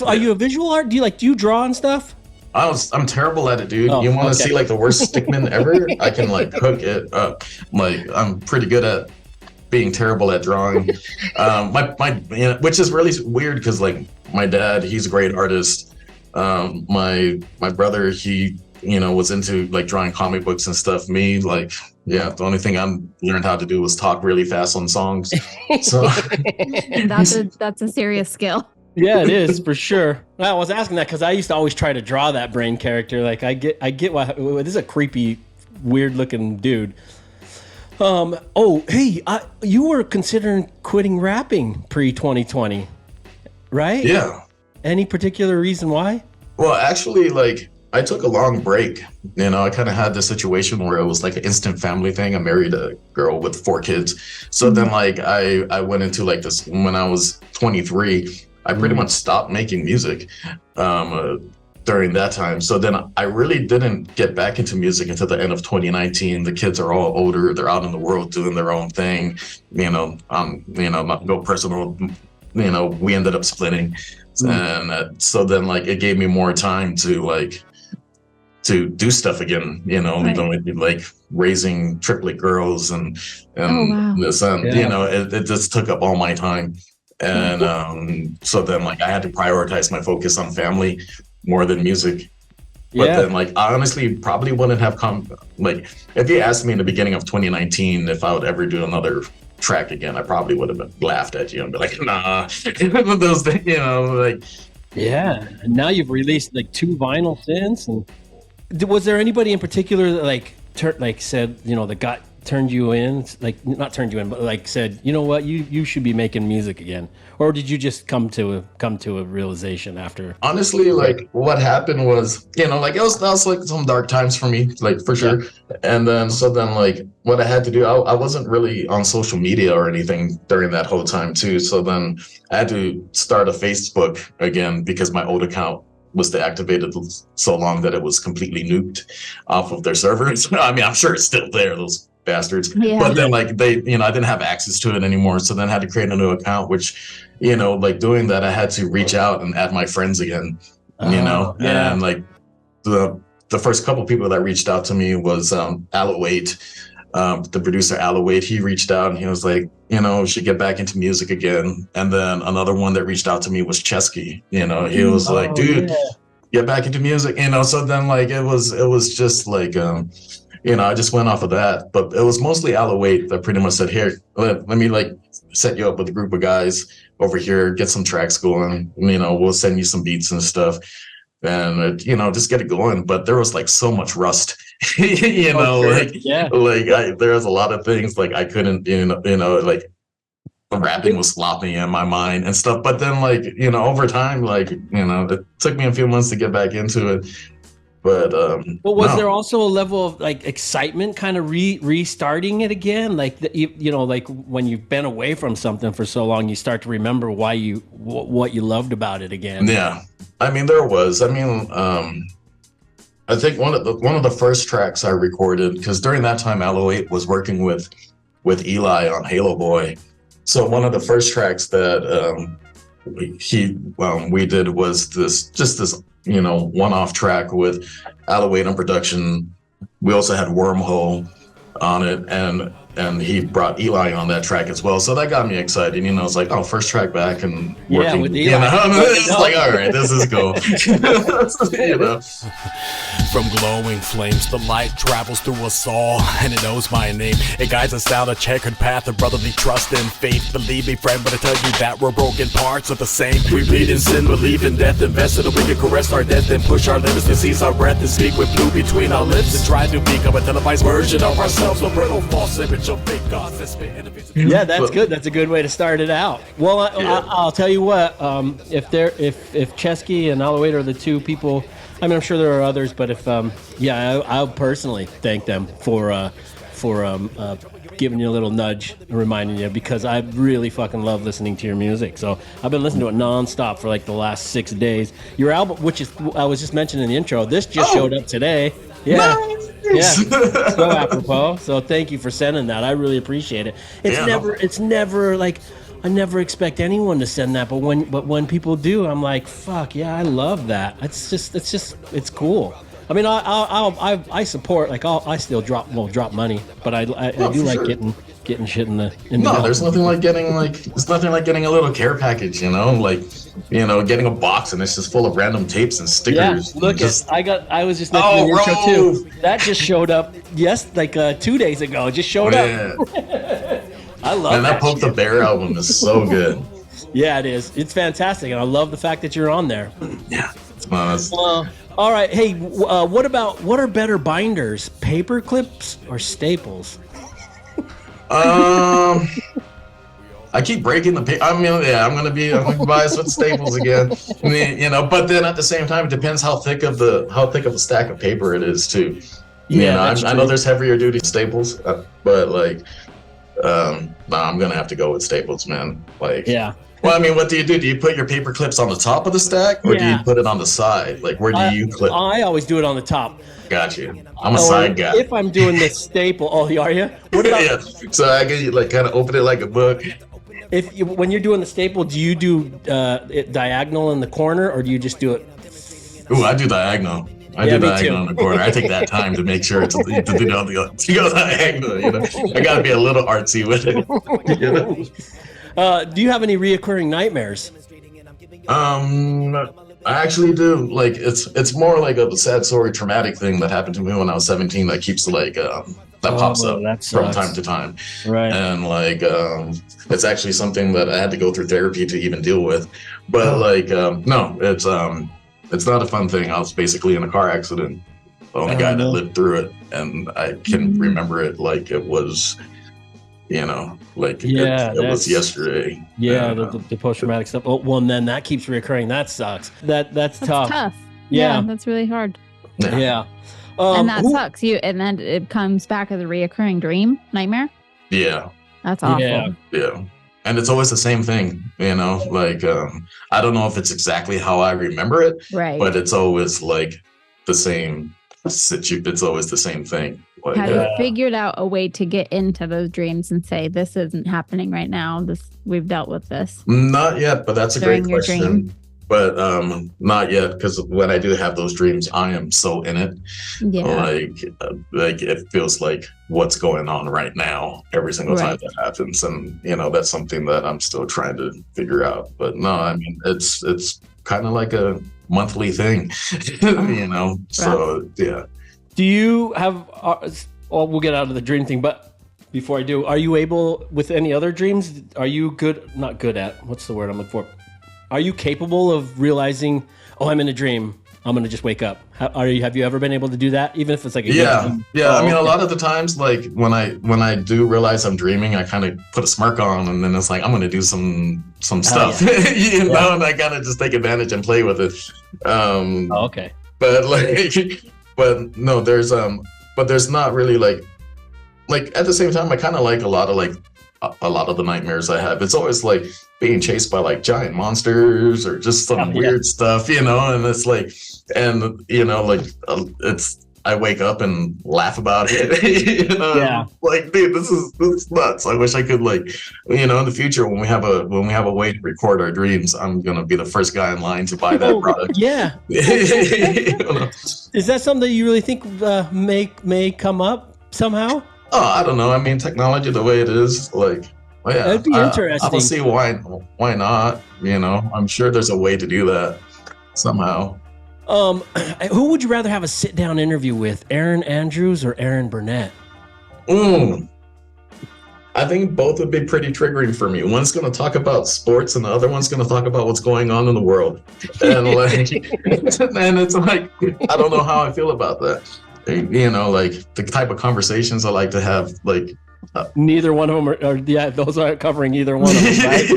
[SPEAKER 2] Are you a visual art? Do you draw and stuff?
[SPEAKER 10] I'm terrible at it, dude. You want to see like the worst stickman ever? I can like hook it up. Like I'm pretty good at being terrible at drawing. Which is really weird because like my dad, he's a great artist. My brother, he was into like drawing comic books and stuff. Me, like, the only thing I learned how to do was talk really fast on songs. So
[SPEAKER 4] that's a serious skill.
[SPEAKER 2] Yeah, it is for sure. I was asking that because I used to always try to draw that brain character. Like I get why this is a creepy, weird looking dude. You were considering quitting rapping pre-2020, right?
[SPEAKER 10] Yeah.
[SPEAKER 2] Any particular reason why?
[SPEAKER 10] Well, actually, like I took a long break. I kind of had this situation where it was like an instant family thing. I married a girl with 4 kids. So then like I went into like this when I was 23. I pretty much stopped making music during that time. So then I really didn't get back into music until the end of 2019. The kids are all older. They're out in the world doing their own thing. Not go personal. We ended up splitting. And so then like it gave me more time to do stuff again, like raising triplet girls and this and it just took up all my time. And so then like I had to prioritize my focus on family more than music. But then like I honestly probably wouldn't have come, like if you asked me in the beginning of 2019 if I would ever do another track again, I probably would have laughed at you and be like, nah. Those things, like.
[SPEAKER 2] Yeah, and now you've released like 2 vinyl since. And was there anybody in particular that said, that got turned you in, like not turned you in, but like said, you know what, you should be making music again? Or did you just come to a realization after?
[SPEAKER 10] Honestly, like what happened was, like that was like some dark times for me, like for sure. And then like what I had to do, I wasn't really on social media or anything during that whole time too. So then I had to start a Facebook again because my old account was deactivated so long that it was completely nuked off of their servers. I mean, I'm sure it's still there, those bastards. Yeah. But then like I didn't have access to it anymore. So then I had to create a new account, which, like doing that, I had to reach out and add my friends again, and like the first couple people that reached out to me was Awol, the producer Awol. He reached out and he was like, should get back into music again. And then another one that reached out to me was Chesky. He was like, dude, get back into music. So then like it was just like I just went off of that. But it was mostly Awol that pretty much said, here, let me like set you up with a group of guys over here, get some tracks going, we'll send you some beats and stuff. And just get it going. But there was like so much rust, there was a lot of things like I couldn't, like the rapping was sloppy in my mind and stuff. But then like, over time, like, it took me a few months to get back into it. But
[SPEAKER 2] was there also a level of like excitement kind of restarting it again? Like, like when you've been away from something for so long, you start to remember what you loved about it again.
[SPEAKER 10] Yeah. I mean, there was. I mean, I think one of the first tracks I recorded, because during that time, Awol was working with Eli on Halo Boy. So one of the first tracks that we did was this one-off track with Awol on production. We also had Wormhole on it, and he brought Eli on that track as well. So that got me excited. It's like, oh, first track back and working. With Eli. It's like, all right, this is cool.
[SPEAKER 5] From glowing flames, the light travels through us all, and it knows my name. It guides us down a checkered path of brotherly trust and faith. Believe me, friend, but I tell you that we're broken parts of the same. We bleed in sin, believe in death, invest in a we can caress our death and push our limits to seize our breath and speak with blue between our lips and try to become a televised version of ourselves. A brittle false image of fake gods that spit in the
[SPEAKER 2] Yeah, that's good. That's a good way to start it out. Well, I'll tell you what. If Chesky and Awol are the two people I mean, I'm sure there are others, but if I'll personally thank them for giving you a little nudge and reminding you, because I really fucking love listening to your music. So I've been listening to it nonstop for like the last 6 days. Your album, which is, I was just mentioning in the intro, this just showed up today. Yeah. Nice. Yeah. So apropos. So thank you for sending that. I really appreciate it. It's never like, I never expect anyone to send that, but when people do, I'm like, fuck yeah, I love that. It's cool. I mean, I support, like, I still drop money, but I do like getting shit in the.
[SPEAKER 10] There's nothing like getting a little care package, getting a box and it's just full of random tapes and stickers.
[SPEAKER 2] Yeah, I was just mentioning the intro too. That just showed up 2 days ago. It just showed up. I love
[SPEAKER 10] that Poke the Bear album is so good.
[SPEAKER 2] Yeah, it is. It's fantastic, and I love the fact that you're on there.
[SPEAKER 10] Yeah.
[SPEAKER 2] All right. Hey, what are better binders, paper clips or staples?
[SPEAKER 10] I keep breaking the paper. I'm gonna be biased with staples again. I mean, but then at the same time, it depends how thick of the stack of paper it is too. I know there's heavier duty staples, but like, I'm gonna have to go with staples, man. Like, yeah. Well, I mean, what do you do? Do you put your paper clips on the top of the stack, or do you put it on the side? Like, where do you clip?
[SPEAKER 2] I always do it on the top.
[SPEAKER 10] Got you. I'm a side guy.
[SPEAKER 2] If I'm doing the staple, are you? What about?
[SPEAKER 10] Yeah. So I can kind of open it like a book.
[SPEAKER 2] When you're doing the staple, do you do it diagonal in the corner, or do you just do it?
[SPEAKER 10] Ooh, I do diagonal. I do diagonal in the corner. I take that time to make sure to go diagonal. I gotta be a little artsy with it.
[SPEAKER 2] Do you have any reoccurring nightmares?
[SPEAKER 10] I actually do. Like, it's more like a sad story, traumatic thing that happened to me when I was 17 that keeps pops up from time to time.
[SPEAKER 2] Right.
[SPEAKER 10] And it's actually something that I had to go through therapy to even deal with. But no, it's not a fun thing. I was basically in a car accident. The only guy that lived through it, and I can remember it like it was. It was yesterday.
[SPEAKER 2] Yeah, the post-traumatic stuff. Oh, well, and then that keeps reoccurring. That sucks. That's tough.
[SPEAKER 4] Yeah, that's really hard.
[SPEAKER 2] Yeah.
[SPEAKER 4] And that sucks. And then it comes back as a reoccurring dream, nightmare.
[SPEAKER 10] Yeah.
[SPEAKER 4] That's awful.
[SPEAKER 10] Yeah. And it's always the same thing, I don't know if it's exactly how I remember it,
[SPEAKER 4] right?
[SPEAKER 10] But it's always like the same. It's always the same thing.
[SPEAKER 4] Have you figured out a way to get into those dreams and say, this isn't happening right now? We've dealt with this.
[SPEAKER 10] Not yet, but that's a great question. But not yet, because when I do have those dreams, I am so in it.
[SPEAKER 4] Yeah.
[SPEAKER 10] Like it feels like what's going on right now every single time that happens, and that's something that I'm still trying to figure out. But no, I mean it's kind of like a monthly thing, So yeah.
[SPEAKER 2] Do you have? We'll get out of the dream thing, but before I do, are you able with any other dreams? Are you good? Not good at. What's the word I'm looking for? Are you capable of realizing? Oh, I'm in a dream. I'm gonna just wake up. Have you ever been able to do that, even if it's like a
[SPEAKER 10] dream? I mean, a lot of the times, like when I do realize I'm dreaming, I kind of put a smirk on, and then it's like I'm gonna do some stuff, and I kind of just take advantage and play with it.
[SPEAKER 2] Okay.
[SPEAKER 10] But no, there's not really like at the same time, I kind of like a lot of the nightmares I have. It's always like being chased by like giant monsters or just some weird stuff, and it's like, it's, I wake up and laugh about it, like, dude, this is nuts. I wish I could in the future when we have a way to record our dreams, I'm going to be the first guy in line to buy that product.
[SPEAKER 2] Yeah. Is that something that you really think may come up somehow?
[SPEAKER 10] Oh, I don't know. I mean, technology the way it is,
[SPEAKER 2] that'd be interesting.
[SPEAKER 10] I don't see why not. I'm sure there's a way to do that somehow.
[SPEAKER 2] Who would you rather have a sit-down interview with, Aaron Andrews or Aaron Burnett?
[SPEAKER 10] I think both would be pretty triggering for me. One's going to talk about sports, and the other one's going to talk about what's going on in the world. And and it's like, I don't know how I feel about that. The type of conversations I like to have,
[SPEAKER 2] neither one of them are those aren't covering either one of them, right?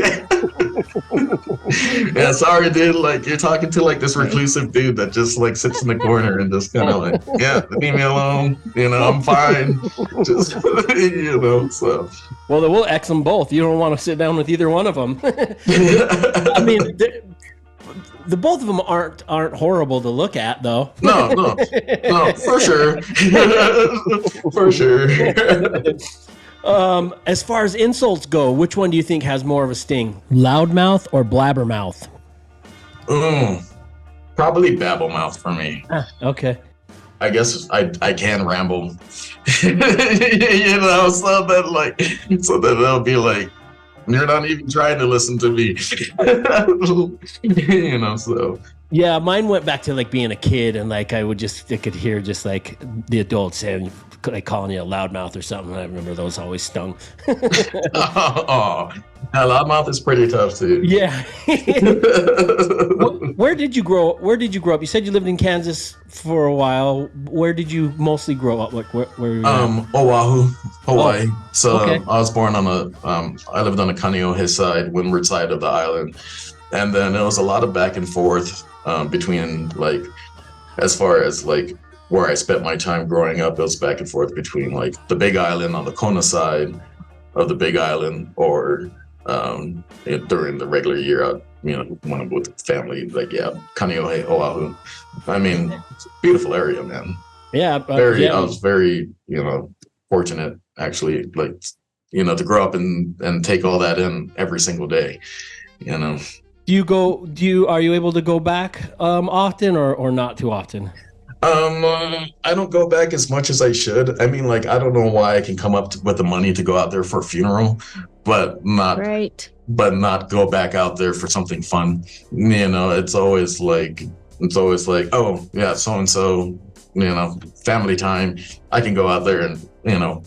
[SPEAKER 10] Yeah, sorry, dude. Like, you're talking to like this reclusive dude that just like sits in the corner and just kind of like, yeah, leave me alone. You know, I'm fine. Just, you know, so.
[SPEAKER 2] Well, then we'll X them both. You don't want to sit down with either one of them. I mean, the both of them aren't horrible to look at, though.
[SPEAKER 10] No, for sure. For sure.
[SPEAKER 2] As far as insults go, which one do you think has more of a sting? Loudmouth or blabbermouth?
[SPEAKER 10] Probably babblemouth for me.
[SPEAKER 2] Okay.
[SPEAKER 10] I guess I can ramble. You know, so that they'll be like, you're not even trying to listen to me. You know, so.
[SPEAKER 2] Yeah, mine went back to like being a kid, and like I could hear just like the adults saying, like calling you a loudmouth or something. I remember those always stung.
[SPEAKER 10] Oh, loudmouth is pretty tough too.
[SPEAKER 2] Yeah. Where did you grow up? You said you lived in Kansas for a while. Where did you mostly grow up? Like where were you
[SPEAKER 10] Oahu, Hawaii.
[SPEAKER 2] Oh,
[SPEAKER 10] so
[SPEAKER 2] okay.
[SPEAKER 10] I was born on I lived on the Kaneohe side, windward side of the island, and then there was a lot of back and forth between like, as far as like where I spent my time growing up, it was back and forth between like the Big Island on the Kona side of the Big Island, or during the regular year, when I'm with the family, like Kaneohe, Oahu. I mean, it's a beautiful area, man.
[SPEAKER 2] Yeah,
[SPEAKER 10] I was very, fortunate actually, like, to grow up and take all that in every single day,
[SPEAKER 2] Are you able to go back often or not too often?
[SPEAKER 10] I don't go back as much as I should. I mean, like, I don't know why I can come up with the money to go out there for a funeral, but not go back out there for something fun. It's always like, oh yeah, so-and-so, family time. I can go out there and,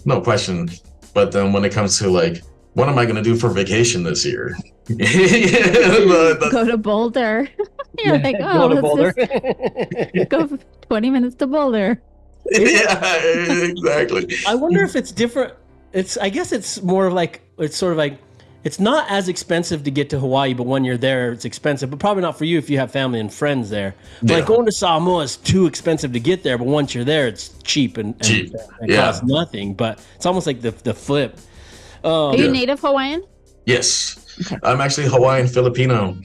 [SPEAKER 10] no question. But then when it comes to like, what am I going to do for vacation this year?
[SPEAKER 4] Go to Boulder. You're like, oh, let's go 20 minutes to Boulder.
[SPEAKER 10] Yeah, exactly.
[SPEAKER 2] I wonder if it's different. I guess it's more of like, it's sort of like, it's not as expensive to get to Hawaii, but when you're there, it's expensive. But probably not for you if you have family and friends there. Like going to Samoa is too expensive to get there, but once you're there, it's cheap and costs nothing. But it's almost like the flip.
[SPEAKER 4] Are you native Hawaiian?
[SPEAKER 10] Yes. Okay. I'm actually Hawaiian-Filipino.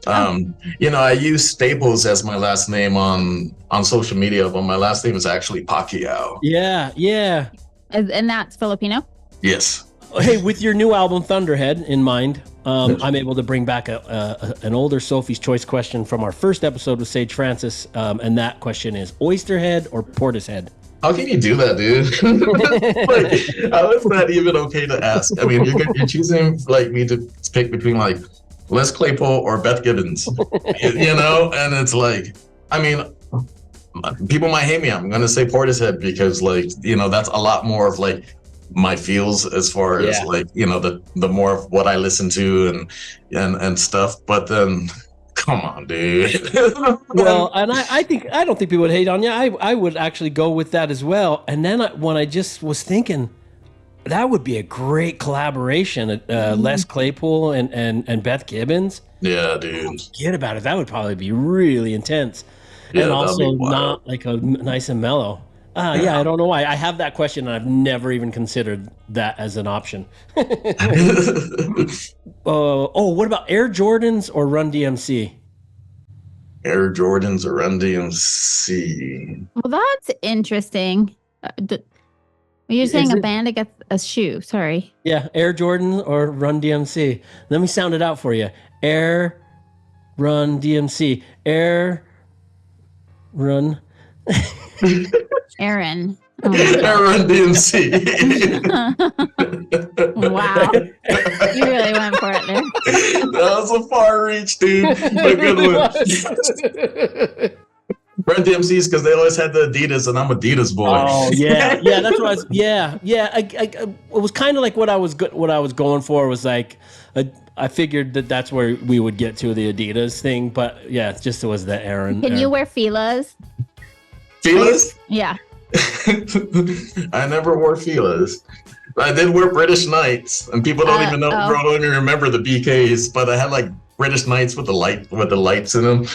[SPEAKER 10] I use Staples as my last name on social media, but my last name is actually Pacquiao.
[SPEAKER 2] Yeah.
[SPEAKER 4] And that's Filipino?
[SPEAKER 10] Yes.
[SPEAKER 2] Hey, with your new album Thunderhead in mind, I'm able to bring back an older Sophie's Choice question from our first episode with Sage Francis, and that question is Oysterhead or Portishead?
[SPEAKER 10] How can you do that, dude? Like, how is that even okay to ask? I mean, you're choosing like me to pick between like Les Claypool or Beth Gibbons, and it's like, I mean, people might hate me. I'm gonna say Portishead because like, that's a lot more of like my feels as far as like, the more of what I listen to and stuff. But then, come on, dude.
[SPEAKER 2] Well, and I don't think people would hate on you. I would actually go with that as well. And then when I just was thinking, that would be a great collaboration. Les Claypool and Beth Gibbons.
[SPEAKER 10] Yeah, dude.
[SPEAKER 2] Forget about it. That would probably be really intense, and also not like a nice and mellow. I don't know why. I have that question, and I've never even considered that as an option. What about Air Jordans or Run DMC?
[SPEAKER 10] Air Jordans or Run DMC?
[SPEAKER 4] Well, that's interesting. You're saying a band against a shoe. Sorry.
[SPEAKER 2] Yeah, Air Jordan or Run DMC. Let me sound it out for you. Air, Run DMC. Air, Run...
[SPEAKER 4] Aaron.
[SPEAKER 10] Aaron DMC.
[SPEAKER 4] Wow. You really went for it there.
[SPEAKER 10] That was a far reach, dude. A good one. Run DMC's because they always had the Adidas, and I'm Adidas boy.
[SPEAKER 2] Oh yeah, that's what I was. Yeah. It was kind of like what I was going for was like, I figured that's where we would get to the Adidas thing, but yeah, it just was the Aaron.
[SPEAKER 4] Can you wear Fila's?
[SPEAKER 10] Fila's?
[SPEAKER 4] Yeah.
[SPEAKER 10] I never wore Fila's. I did wear British Knights, and people don't even remember the BKs, but I had like British Knights with the lights in them.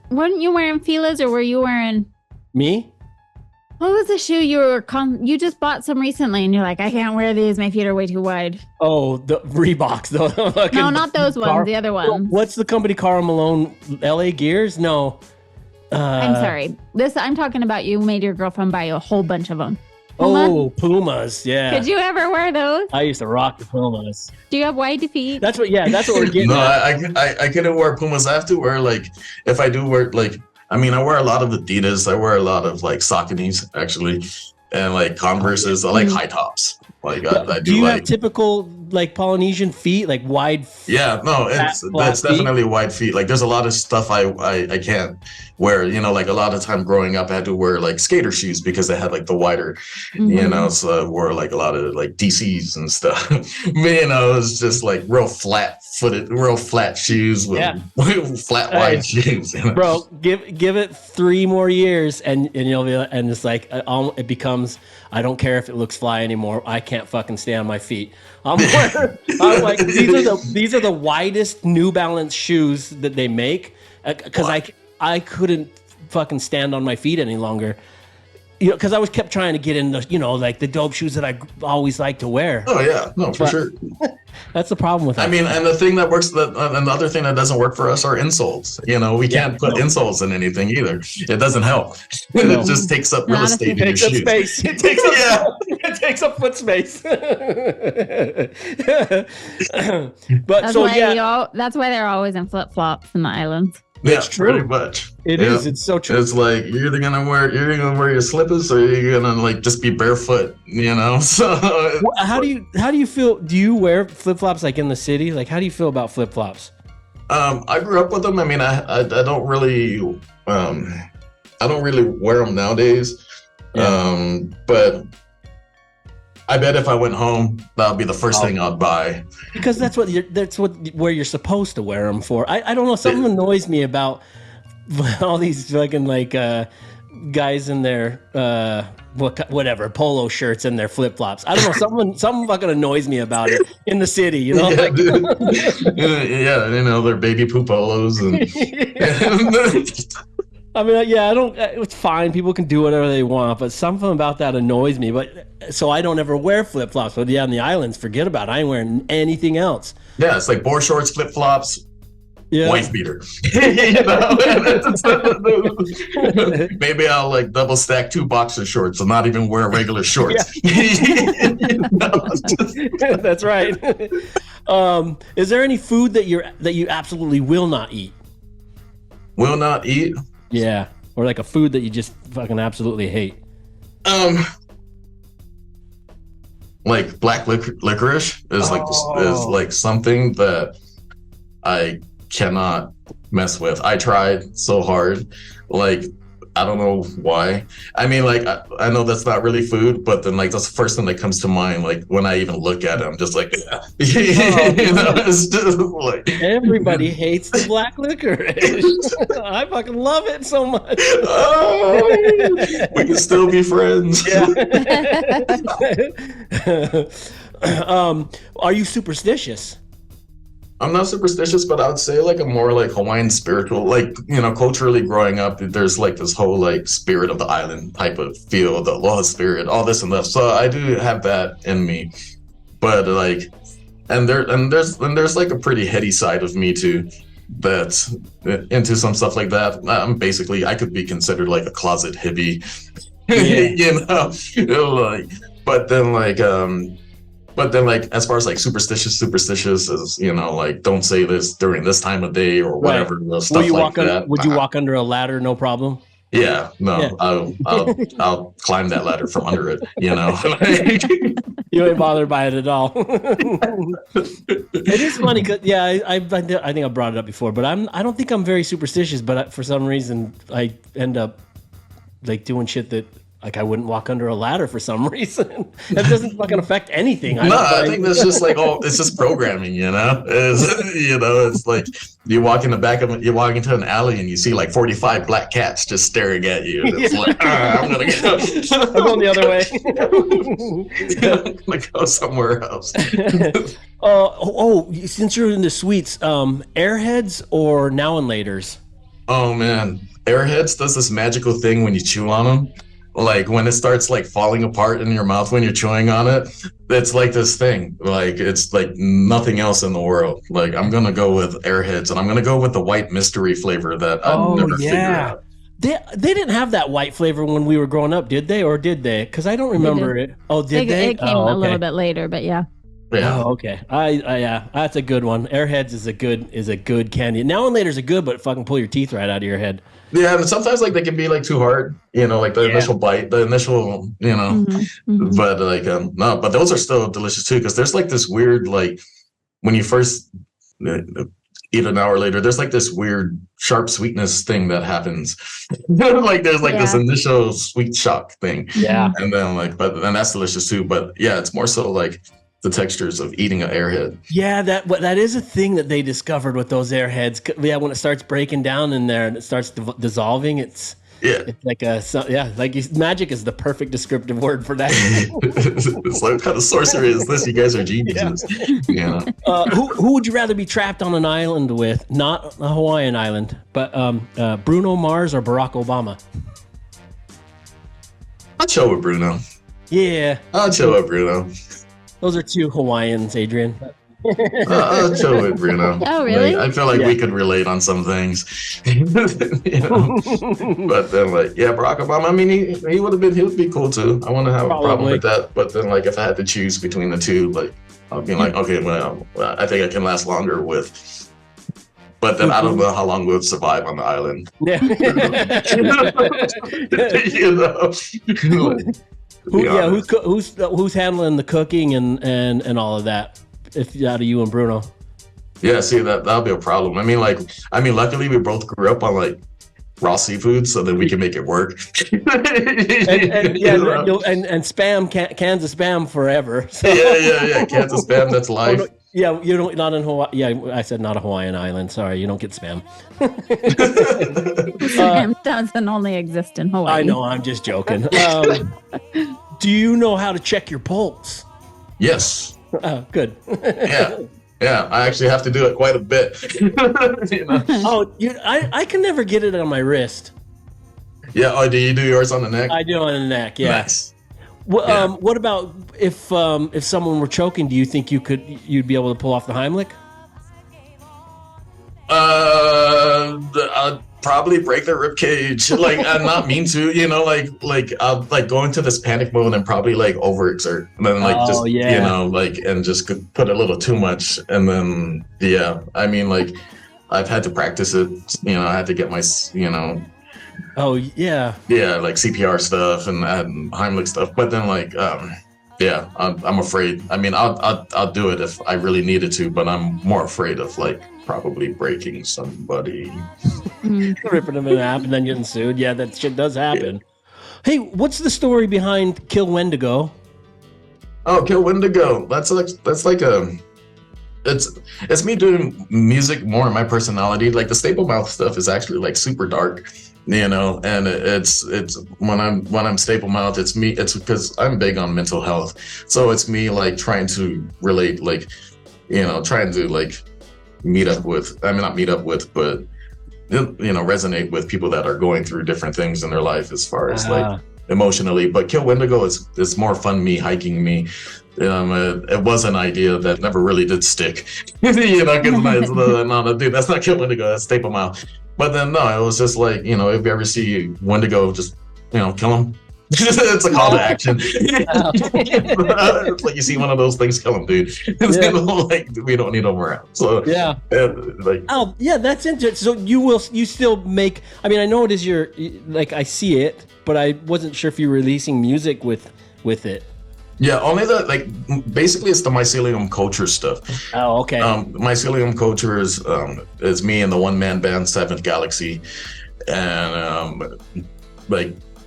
[SPEAKER 4] Weren't you wearing Fila's, or were you wearing
[SPEAKER 2] Me?
[SPEAKER 4] what was the shoe you just bought some recently and you're like, I can't wear these, my feet are way too wide?
[SPEAKER 2] Oh, the Reeboks though.
[SPEAKER 4] No, not those ones, the other ones.
[SPEAKER 2] What's the company? Karl Malone, LA Gears? No.
[SPEAKER 4] I'm sorry. I'm talking about you made your girlfriend buy you a whole bunch of them.
[SPEAKER 2] Oh, Pumas, yeah.
[SPEAKER 4] Could you ever wear those?
[SPEAKER 2] I used to rock the Pumas.
[SPEAKER 4] Do you have wide feet?
[SPEAKER 2] That's what we're getting
[SPEAKER 10] No,
[SPEAKER 2] at.
[SPEAKER 10] I couldn't wear Pumas. I have to wear if I do wear I wear a lot of Adidas. I wear a lot of Sauconys actually, and Converses. I like high tops. I
[SPEAKER 2] do you have typical Polynesian feet, wide?
[SPEAKER 10] Yeah, no, that's definitely wide feet. There's a lot of stuff I can't wear. A lot of time growing up, I had to wear skater shoes because they had the wider, so I wore a lot of DCs and stuff. It's just real flat-footed, real flat shoes with flat wide shoes.
[SPEAKER 2] Bro, give it 3 more years and you'll be, and it's it becomes, I don't care if it looks fly anymore. I can't fucking stay on my feet. I'm these are the widest New Balance shoes that they make because I couldn't fucking stand on my feet any longer. Because I kept trying to get in the the dope shoes that I always like to wear.
[SPEAKER 10] Oh yeah, no, for sure.
[SPEAKER 2] That's the problem with that.
[SPEAKER 10] And the thing that works, and the other thing that doesn't work for us are insoles. We can't put insoles in anything either. It doesn't help. It just takes up real estate in your shoes.
[SPEAKER 2] Space. It takes up it takes up foot space.
[SPEAKER 4] That's why they're always in flip flops in the islands.
[SPEAKER 10] That's true. Pretty much.
[SPEAKER 2] It is. It's so true.
[SPEAKER 10] It's you're either gonna wear your slippers or you're gonna just be barefoot. So
[SPEAKER 2] how do you feel? Do you wear flip flops in the city? How do you feel about flip flops?
[SPEAKER 10] I grew up with them. I don't really wear them nowadays. Yeah. But I bet if I went home, that would be the first thing I'd buy.
[SPEAKER 2] Because where you're supposed to wear them for. I don't know. Something annoys me about all these fucking guys in their whatever polo shirts and their flip flops. I don't know. Something fucking annoys me about it in the city.
[SPEAKER 10] Yeah, their baby poo polos and.
[SPEAKER 2] I don't. It's fine. People can do whatever they want, but something about that annoys me. But so I don't ever wear flip flops. But on the islands, forget about it. I ain't wearing anything else.
[SPEAKER 10] Yeah, it's board shorts, flip flops, wife beater. Maybe I'll double stack 2 boxer shorts and not even wear regular shorts.
[SPEAKER 2] That's right. Is there any food that you absolutely will not eat?
[SPEAKER 10] Will not eat?
[SPEAKER 2] Yeah, or a food that you just fucking absolutely hate.
[SPEAKER 10] Black licorice is something that I cannot mess with. I tried so hard. I don't know why. I know that's not really food, but then that's the first thing that comes to mind. When I even look at it, I'm just yeah. It's just
[SPEAKER 2] everybody hates the black licorice. I fucking love it so much.
[SPEAKER 10] We can still be friends.
[SPEAKER 2] Yeah. Are you superstitious?
[SPEAKER 10] I'm not superstitious, but I would say a more Hawaiian spiritual, culturally growing up, there's this whole spirit of the island type of feel, the aloha spirit, all this and that. So I do have that in me, but there's a pretty heady side of me too, that's into some stuff like that. I'm basically, I could be considered a closet hippie, But then, as far as superstitious is, don't say this during this time of day or whatever.
[SPEAKER 2] Right.
[SPEAKER 10] Stuff that.
[SPEAKER 2] Would you walk under a ladder? No problem.
[SPEAKER 10] Yeah, no, yeah. I'll climb that ladder from under it.
[SPEAKER 2] You ain't bothered by it at all. It is funny because I think I brought it up before, but I don't think I'm very superstitious. But for some reason, I end up doing shit that like I wouldn't walk under a ladder for some reason. That doesn't fucking affect anything.
[SPEAKER 10] I think that's just like it's just programming, you know. It's like you walk into an alley and you see like 45 black cats just staring at you. And it's like I'm gonna go.
[SPEAKER 2] I'm going the other way.
[SPEAKER 10] I'm gonna go somewhere else.
[SPEAKER 2] Since you're in the sweets, Airheads or Now and Laters?
[SPEAKER 10] Oh man, Airheads does this magical thing when you chew on them. Like when it starts like falling apart in your mouth when you're chewing on it, it's like this thing. Like it's like nothing else in the world. Like I'm gonna go with Airheads, and I'm gonna go with the white mystery flavor that I never figured out.
[SPEAKER 2] They didn't have that white flavor when we were growing up, did they? Or did they? Because I don't remember it. Oh, did they?
[SPEAKER 4] It came a little bit later, but yeah.
[SPEAKER 10] Yeah.
[SPEAKER 2] Oh, okay. Yeah, that's a good one. Airheads is a good candy. Now and Laters are good, but fucking pull your teeth right out of your head.
[SPEAKER 10] Yeah, and sometimes like they can be like too hard, like the initial bite, the initial, but like no, but those are still delicious too, because there's like this weird, like when you first eat an hour later, there's like this weird sharp sweetness thing that happens. Like there's like this initial sweet shock thing.
[SPEAKER 2] Yeah.
[SPEAKER 10] And then then that's delicious too. But yeah, it's more so like the textures of eating an Airhead.
[SPEAKER 2] Yeah, that is a thing that they discovered with those Airheads. Yeah, when it starts breaking down in there and it starts dissolving, it's like magic is the perfect descriptive word for that.
[SPEAKER 10] It's like, what kind of sorcery is this? You guys are geniuses. Yeah.
[SPEAKER 2] Who would you rather be trapped on an island with? Not a Hawaiian island, but Bruno Mars or Barack Obama?
[SPEAKER 10] I'll chill with Bruno.
[SPEAKER 2] Yeah.
[SPEAKER 10] I'll chill with Bruno.
[SPEAKER 2] Those are two Hawaiians, Adrian.
[SPEAKER 10] I'll chill with Bruno.
[SPEAKER 4] Oh, really?
[SPEAKER 10] Like, I feel like we could relate on some things. But then, Barack Obama, I mean, he would be cool too. I wouldn't have a problem with that. But then, if I had to choose between the two, I'll be like, okay, well, I think I can last longer with. But then I don't know how long we'll survive on the island.
[SPEAKER 2] Yeah. Who's handling the cooking and all of that? If out of you and Bruno.
[SPEAKER 10] Yeah, see that'll be a problem. I mean, luckily we both grew up on raw seafood, so that we can make it work.
[SPEAKER 2] and spam cans of spam forever. So.
[SPEAKER 10] Yeah, cans of spam. That's life.
[SPEAKER 2] Oh, no, yeah, you don't not in Hawaii. Yeah, I said not a Hawaiian island. Sorry, you don't get spam.
[SPEAKER 4] Spam doesn't only exist in Hawaii.
[SPEAKER 2] I know. I'm just joking. Do you know how to check your pulse?
[SPEAKER 10] Yes.
[SPEAKER 2] Oh, good.
[SPEAKER 10] Yeah, I actually have to do it quite a bit.
[SPEAKER 2] I can never get it on my wrist.
[SPEAKER 10] Yeah. Oh, do you do yours on the neck?
[SPEAKER 2] I do on the neck. Yeah.
[SPEAKER 10] Nice.
[SPEAKER 2] What about if someone were choking? Do you think you'd be able to pull off the Heimlich?
[SPEAKER 10] I'd probably break the rib cage. I'm not mean to, I'll go into this panic mode and probably overexert, and then and just put a little too much, and then I mean I've had to practice it. I had to get my
[SPEAKER 2] Oh yeah.
[SPEAKER 10] Yeah, CPR stuff and Heimlich stuff, but then I'm afraid. I mean, I'll do it if I really needed to, but I'm more afraid of probably breaking somebody.
[SPEAKER 2] Ripping them in half and then getting sued. Yeah, that shit does happen. Yeah. Hey, what's the story behind Killwendigo?
[SPEAKER 10] Oh, Killwendigo. It's me doing music more in my personality. The Staplemouth stuff is actually super dark, and it's when I'm Staplemouth, it's me. It's because I'm big on mental health, so it's me trying to relate, trying to resonate with people that are going through different things in their life as far as emotionally. But Killwendigo is more fun me hiking me. It was an idea that never really did stick. Because no, dude, that's not Killwendigo, that's Staplemouth. But then no, it was just if you ever see Wendigo, just kill him. It's a call to action. It's you see one of those things, kill him, dude. We don't need them around. So
[SPEAKER 2] yeah, that's interesting. So you still make? I mean, I know it is your I see it, but I wasn't sure if you're releasing music with it.
[SPEAKER 10] Yeah, only basically it's the mycelium culture stuff.
[SPEAKER 2] Oh, okay.
[SPEAKER 10] Mycelium culture is me and the one-man band Seventh Galaxy, and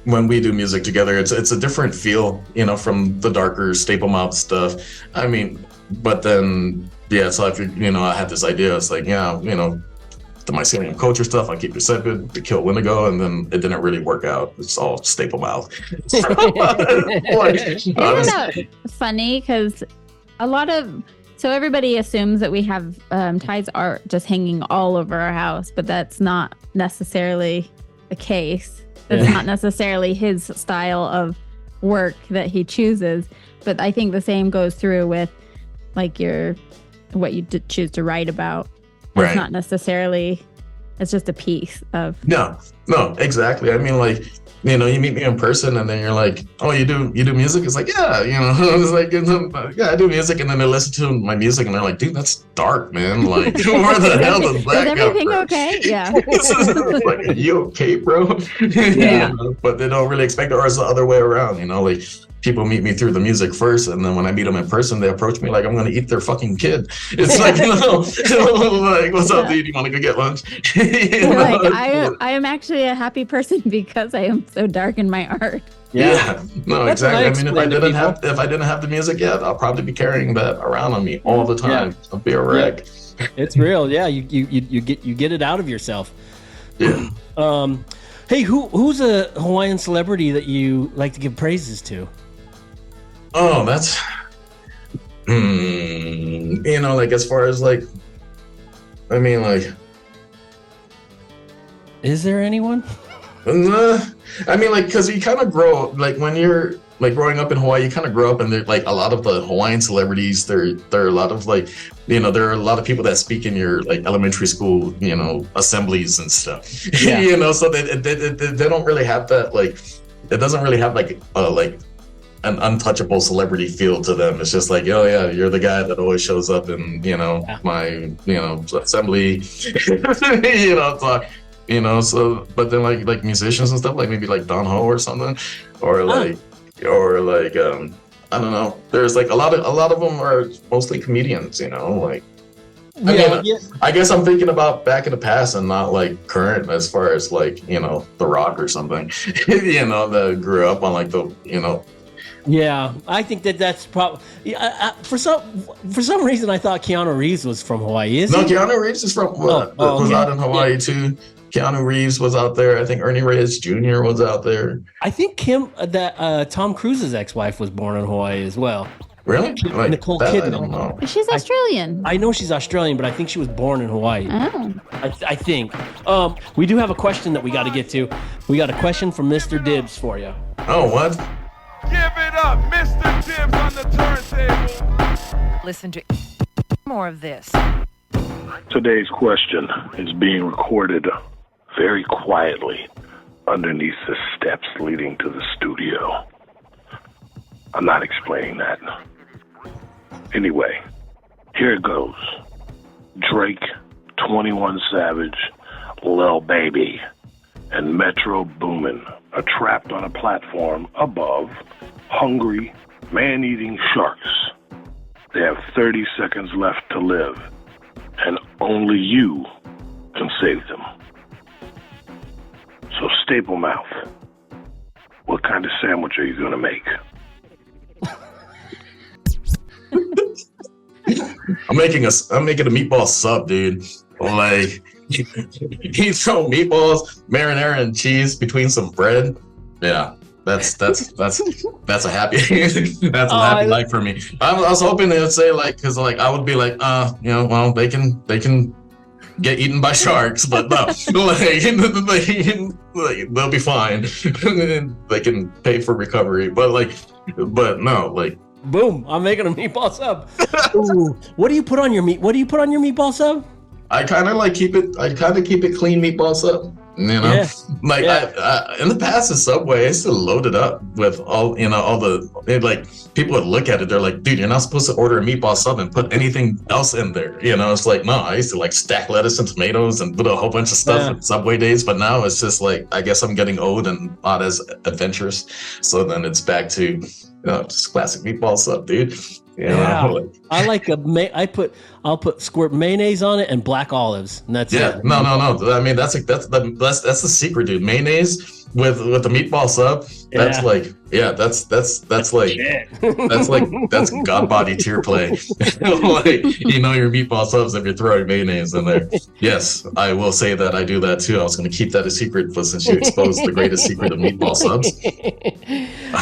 [SPEAKER 10] when we do music together, it's a different feel, you know, from the darker Staplemouth stuff. I mean, but then, yeah, so if you know, I had this idea, it's like, yeah, you know, the mycelium culture stuff, I keep it separate, the Killwendigo, and then it didn't really work out. It's all Staplemouth.
[SPEAKER 4] Isn't that funny? Because so everybody assumes that we have Ty's art just hanging all over our house, but that's not necessarily the case. That's not necessarily his style of work that he chooses. But I think the same goes through with like what you choose to write about.
[SPEAKER 10] Right.
[SPEAKER 4] It's not necessarily, it's just a piece of.
[SPEAKER 10] No, exactly. I mean, like, you know, you meet me in person and then you're like, oh, you do music? It's like, yeah, you know, it's like, yeah, I do music. And then they listen to my music and they're like, dude, that's dark, man. Like, where the hell does that
[SPEAKER 4] Is everything okay? Yeah.
[SPEAKER 10] Like, are you okay, bro?
[SPEAKER 4] Yeah.
[SPEAKER 10] You know, but they don't really expect it, or it's the other way around, you know, like people meet me through the music first, and then when I meet them in person, they approach me like I'm going to eat their fucking kid. It's like, no, like, what's up, dude? You want to go get lunch?
[SPEAKER 4] Like, I am actually a happy person because I am so dark in my art.
[SPEAKER 10] Yeah. No, that's exactly. I mean, if I didn't have the music yet, I'll probably be carrying that around on me all the time. Yeah. I'll be a wreck.
[SPEAKER 2] Yeah. It's real. Yeah, you get it out of yourself.
[SPEAKER 10] Yeah.
[SPEAKER 2] Hey, who's a Hawaiian celebrity that you like to give praises to?
[SPEAKER 10] Oh, that's, you know, like as far as like, I mean, like,
[SPEAKER 2] is there anyone?
[SPEAKER 10] I mean, like, because you kind of grow, like when you're like growing up in Hawaii, you kind of grow up and they're like a lot of the Hawaiian celebrities, there are a lot of like, you know, there are a lot of people that speak in your like elementary school, you know, assemblies and stuff, yeah. You know, so they don't really have that, like, it doesn't really have like an untouchable celebrity feel to them. It's just like, oh yeah, you're the guy that always shows up in, you know, my, you know, assembly, you know, talk, you know, so, but then like musicians and stuff, like maybe like Don Ho or something, or like, I don't know. There's like a lot of them are mostly comedians, you know, like, I guess I'm thinking about back in the past and not like current as far as like, you know, The Rock or something, you know, that grew up on like the, you know.
[SPEAKER 2] Yeah, I think that's probably for some reason I thought Keanu Reeves was from Hawaii.
[SPEAKER 10] Keanu Reeves is from was out in Hawaii too. Keanu Reeves was out there. I think Ernie Reyes Jr. was out there.
[SPEAKER 2] I think Tom Cruise's ex-wife was born in Hawaii as well.
[SPEAKER 10] Really? Like
[SPEAKER 2] Nicole Kidman.
[SPEAKER 10] I don't know.
[SPEAKER 4] She's Australian.
[SPEAKER 2] I know she's Australian, but I think she was born in Hawaii.
[SPEAKER 4] Oh.
[SPEAKER 2] I think. We do have a question that we got to get to. We got a question from Mr. Dibbs for you.
[SPEAKER 10] Oh, what?
[SPEAKER 1] Give it up, Mr. Dibbs on the turntable.
[SPEAKER 11] Listen to more of this.
[SPEAKER 12] Today's question is being recorded very quietly underneath the steps leading to the studio. I'm not explaining that. Anyway, here it goes. Drake, 21 Savage, Lil Baby, and Metro Boomin are trapped on a platform above hungry, man-eating sharks. They have 30 seconds left to live, and only you can save them. So, Staplemouth, what kind of sandwich are you gonna make?
[SPEAKER 10] I'm making a meatball sub, dude. Like, you throw meatballs, marinara, and cheese between some bread. Yeah, that's a happy happy life for me. I was hoping they would say like, because like I would be like, you know, well they can get eaten by sharks, but no, like they'll be fine. They can pay for recovery, but no, like.
[SPEAKER 2] Boom! I'm making a meatball sub. Ooh, what do you put on your meat? What do you put on your meatball sub?
[SPEAKER 10] I kind of keep it clean meatball sub. You know, I in the past at Subway, I used to load it up with all the like people would look at it. They're like, dude, you're not supposed to order a meatball sub and put anything else in there. You know, it's like, no, I used to like stack lettuce and tomatoes and put a whole bunch of stuff in Subway days. But now it's just like, I guess I'm getting old and not as adventurous. So then it's back to just classic meatball sub, dude. You know?
[SPEAKER 2] I'll put squirt mayonnaise on it and black olives, and that's it.
[SPEAKER 10] No. I mean, that's the secret, dude. Mayonnaise with the meatball sub. That's that's God body tier play. Like, you know your meatball subs if you're throwing mayonnaise in there. Yes, I will say that I do that too. I was going to keep that a secret, but since you exposed the greatest secret of meatball subs.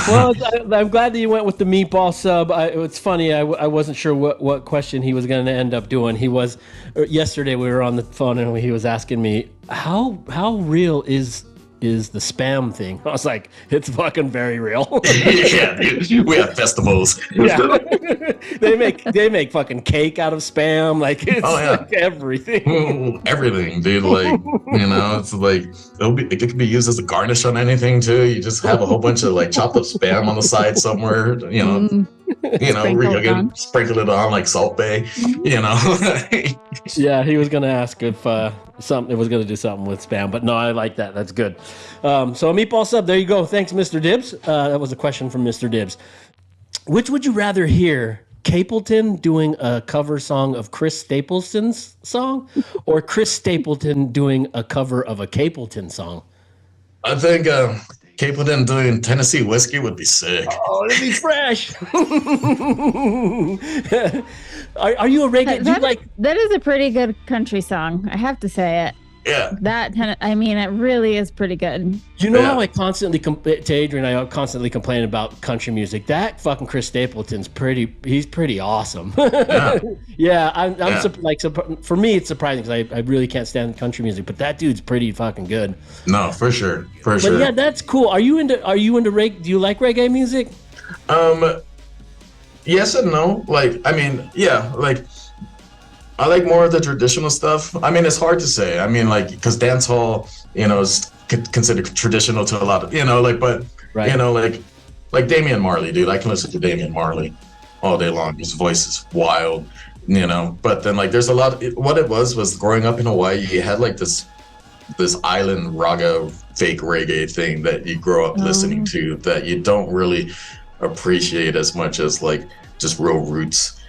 [SPEAKER 2] Well, I'm glad that you went with the meatball sub. It's funny. I wasn't sure what question he was going to end up doing. Yesterday we were on the phone and he was asking me how real is the spam thing. I was like, it's fucking very real.
[SPEAKER 10] Yeah, dude. We have festivals.
[SPEAKER 2] Yeah. they make fucking cake out of spam. Like, it's like everything.
[SPEAKER 10] Everything, dude. Like, you know, it's like it could be used as a garnish on anything too. You just have a whole bunch of like chopped up spam on the side somewhere, you know. Sprinkle it on like Salt Bay, you know.
[SPEAKER 2] Yeah, he was gonna ask if it was gonna do something with spam, but no, I like that. That's good. So a meatball sub, there you go. Thanks, Mr. Dibbs. That was a question from Mr. Dibbs. Which would you rather hear? Capleton doing a cover song of Chris Stapleton's song, or Chris Stapleton doing a cover of a Capleton song?
[SPEAKER 10] I think Capleton doing Tennessee Whiskey would be sick.
[SPEAKER 2] Oh, it'd be fresh. Are you a reggae?
[SPEAKER 4] That is a pretty good country song. I have to say it.
[SPEAKER 10] Yeah.
[SPEAKER 4] It really is pretty good.
[SPEAKER 2] You know how I constantly to Adrian, I constantly complain about country music. That fucking Chris Stapleton's he's pretty awesome. Yeah. For me, it's surprising because I really can't stand country music, but that dude's pretty fucking good.
[SPEAKER 10] No, for sure.
[SPEAKER 2] But yeah, that's cool. Are you into reggae? Do you like reggae music?
[SPEAKER 10] Yes and no. Like, I mean, yeah, like, I like more of the traditional stuff. I mean, it's hard to say. I mean, like, because dancehall, you know, is considered traditional to a lot of, you know, like, but, you know, like Damian Marley, dude. I can listen to Damian Marley all day long. His voice is wild, you know. But then, like, there's a lot. What it was growing up in Hawaii, you had like this island raga fake reggae thing that you grow up listening to that you don't really appreciate as much as like just real roots.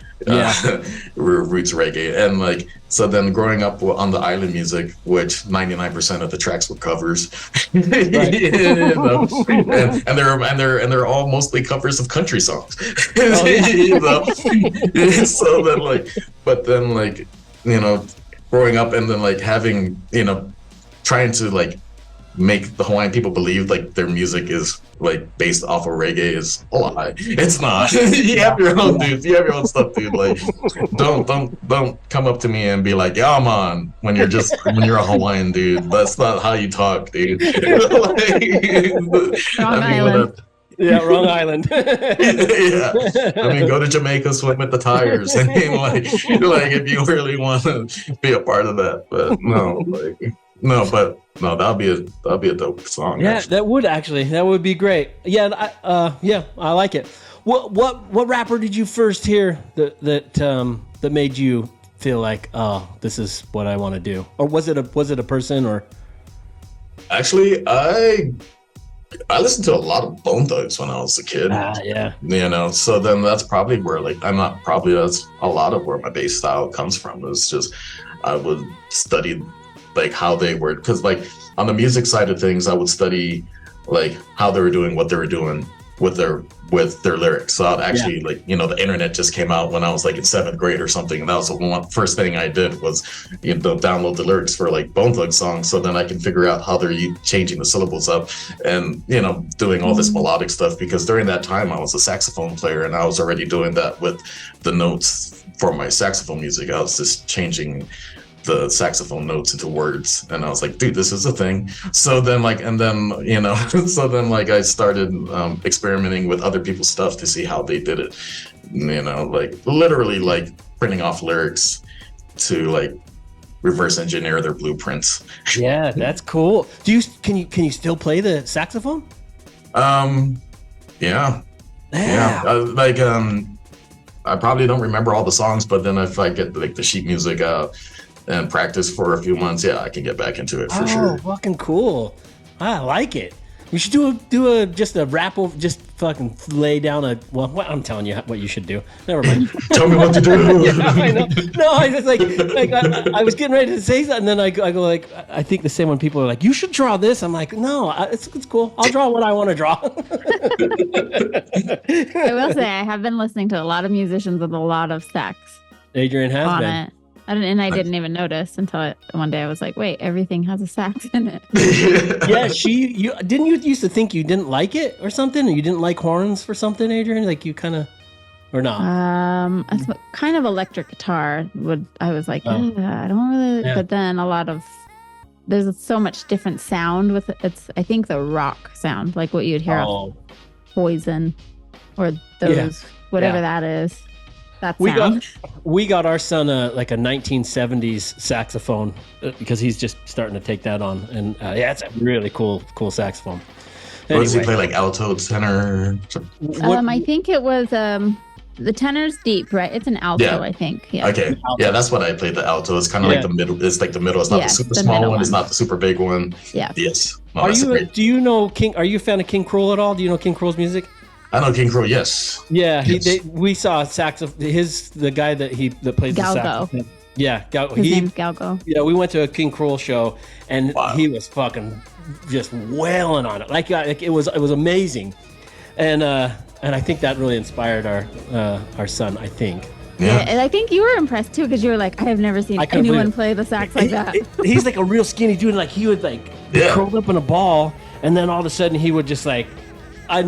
[SPEAKER 10] Roots reggae. And like, so then growing up on the island music, which 99% of the tracks were covers, you know? and they're all mostly covers of country songs. You know? So then like, but then like, you know, growing up and then like having, you know, trying to like make the Hawaiian people believe like their music is like based off of reggae is a lie. It's not. You have your own dudes. You have your own stuff, dude. Like, don't come up to me and be like, yeah, man, when you're a Hawaiian dude. That's not how you talk, dude.
[SPEAKER 4] Wrong island.
[SPEAKER 2] Yeah, wrong island.
[SPEAKER 10] Yeah, I mean, go to Jamaica, swim with the tires. I mean, like if you really want to be a part of that, but no, that'll be a dope song.
[SPEAKER 2] Yeah, actually. That would be great. Yeah, I like it. What rapper did you first hear that made you feel like, oh, this is what I want to do? Or was it a person or? Actually,
[SPEAKER 10] I listened to a lot of Bone Thugs when I was a kid.
[SPEAKER 2] Yeah.
[SPEAKER 10] You know, so then that's probably where that's a lot of where my bass style comes from. It's just I would study like how they were, because like on the music side of things, I would study like how they were doing what they were doing with their lyrics. So I'd actually like, you know, the internet just came out when I was like in 7th grade or something, and that was the first thing I did was, you know, download the lyrics for like Bone Thugs songs, so then I can figure out how they're changing the syllables up and, you know, doing all this melodic stuff, because during that time I was a saxophone player and I was already doing that with the notes for my saxophone music. I was just changing the saxophone notes into words, and I was like, dude, this is a thing. So then like, and then, you know, so then like I started experimenting with other people's stuff to see how they did it, you know, like literally like printing off lyrics to like reverse engineer their blueprints.
[SPEAKER 2] Yeah, that's cool. Can you still play the saxophone?
[SPEAKER 10] Yeah. I probably don't remember all the songs, but then if I get like the sheet music out and practice for a few months, I can get back into it for sure.
[SPEAKER 2] Oh, fucking cool. I like it. We should do just a rap over, just fucking lay down a. Well, what, I'm telling you what you should do. Never mind.
[SPEAKER 10] Tell me what to do.
[SPEAKER 2] Yeah, I know. No, I was I was getting ready to say something, and then I go like, I think the same when people are like, you should draw this. I'm like, no, it's cool. I'll draw what I want to draw.
[SPEAKER 4] I will say I have been listening to a lot of musicians with a lot of sax.
[SPEAKER 2] Adrian has
[SPEAKER 4] on
[SPEAKER 2] been.
[SPEAKER 4] It. I didn't even notice until one day I was like, wait, everything has a sax in it.
[SPEAKER 2] Yeah, you used to think you didn't like it or something, or you didn't like horns for something, Adrian? Like you kind of, or not?
[SPEAKER 4] Kind of electric guitar I was like, I don't really, but then there's so much different sound with it. It's, I think the rock sound, like what you'd hear off Poison or those, whatever that is.
[SPEAKER 2] We got our son like a 1970s saxophone because he's just starting to take that on, and it's a really cool saxophone. Anyway.
[SPEAKER 10] What does he play, like alto, tenor?
[SPEAKER 4] I think it was the tenor's deep, right? It's an alto, I think. Yeah.
[SPEAKER 10] Okay. Yeah, that's what I played. The alto. It's kind of like the middle. It's like the middle. It's not the super small one. It's not the super big one.
[SPEAKER 4] Yeah.
[SPEAKER 10] Yes.
[SPEAKER 2] No, do you know King? Are you a fan of King Cruel at all? Do you know King Cruel's music?
[SPEAKER 10] I know King Crow, yes.
[SPEAKER 2] Yeah, we saw a saxophone. The guy that plays the saxophone. Yeah,
[SPEAKER 4] his name's Galgo.
[SPEAKER 2] Yeah, we went to a King Cruel show, and he was fucking just wailing on it. Like it was amazing, and I think that really inspired our son. I think.
[SPEAKER 4] Yeah, and I think you were impressed too because you were like, I have never seen anyone play the sax like that.
[SPEAKER 2] He's like a real skinny dude, and like he would like curled up in a ball, and then all of a sudden he would just like. I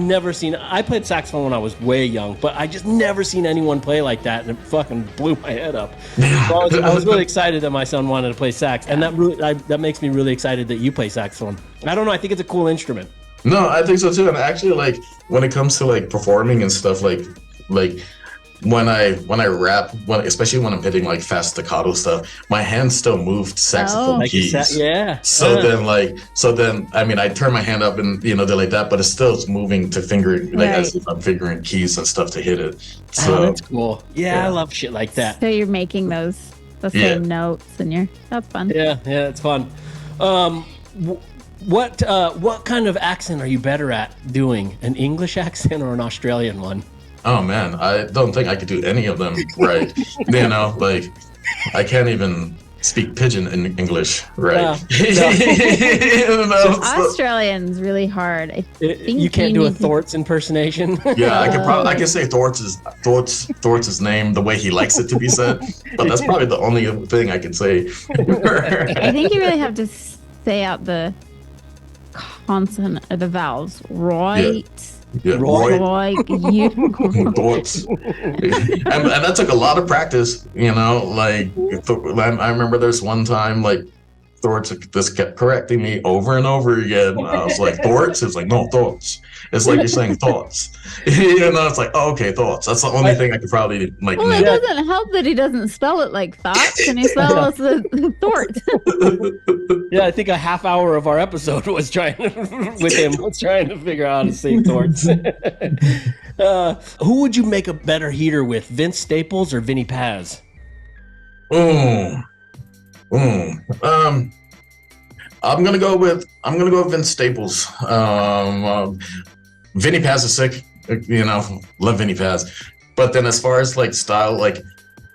[SPEAKER 2] played saxophone when I was way young, but I just never seen anyone play like that, and it fucking blew my head up. So I was really excited that my son wanted to play sax, and that makes me really excited that you play saxophone. I don't know, I think it's a cool instrument.
[SPEAKER 10] No, I think so too, and actually, like when it comes to like performing and stuff, like when I rap, especially when I'm hitting like fast staccato stuff, my hands still move saxophone keys. So then I mean I turn my hand up and they're like that, but it's still moving to fingering as if I'm fingering keys and stuff to hit it. So
[SPEAKER 2] that's cool. Yeah, I love shit like that.
[SPEAKER 4] So you're making the same notes, and that's fun.
[SPEAKER 2] Yeah, it's fun. What kind of accent are you better at doing? An English accent or an Australian one?
[SPEAKER 10] Oh man, I don't think I could do any of them right. Like I can't even speak pidgin in English, right?
[SPEAKER 4] Australian's really hard. I think
[SPEAKER 2] you can't do a Thorts impersonation.
[SPEAKER 10] Yeah, I can say Thorts' name the way he likes it to be said, but that's probably the only thing I can say.
[SPEAKER 4] I think you really have to say out the consonant or the vowels right.
[SPEAKER 10] Yeah, Thoughts. and that took a lot of practice, like I remember there's one time like Thorts just kept correcting me over and over again. I was like, Thorts? It's like, no, Thoughts. It's like you're saying thoughts. It's like, oh, okay, thoughts. That's the only thing I could probably like.
[SPEAKER 4] Well, it doesn't help that he doesn't spell it like thoughts, and he spells the thort.
[SPEAKER 2] Yeah, I think a half hour of our episode was trying to figure out how to say thorts. Who would you make a better heater with, Vince Staples or Vinny Paz?
[SPEAKER 10] I'm gonna go with Vince Staples. Vinny Paz is sick, love Vinny Paz. But then as far as like style, like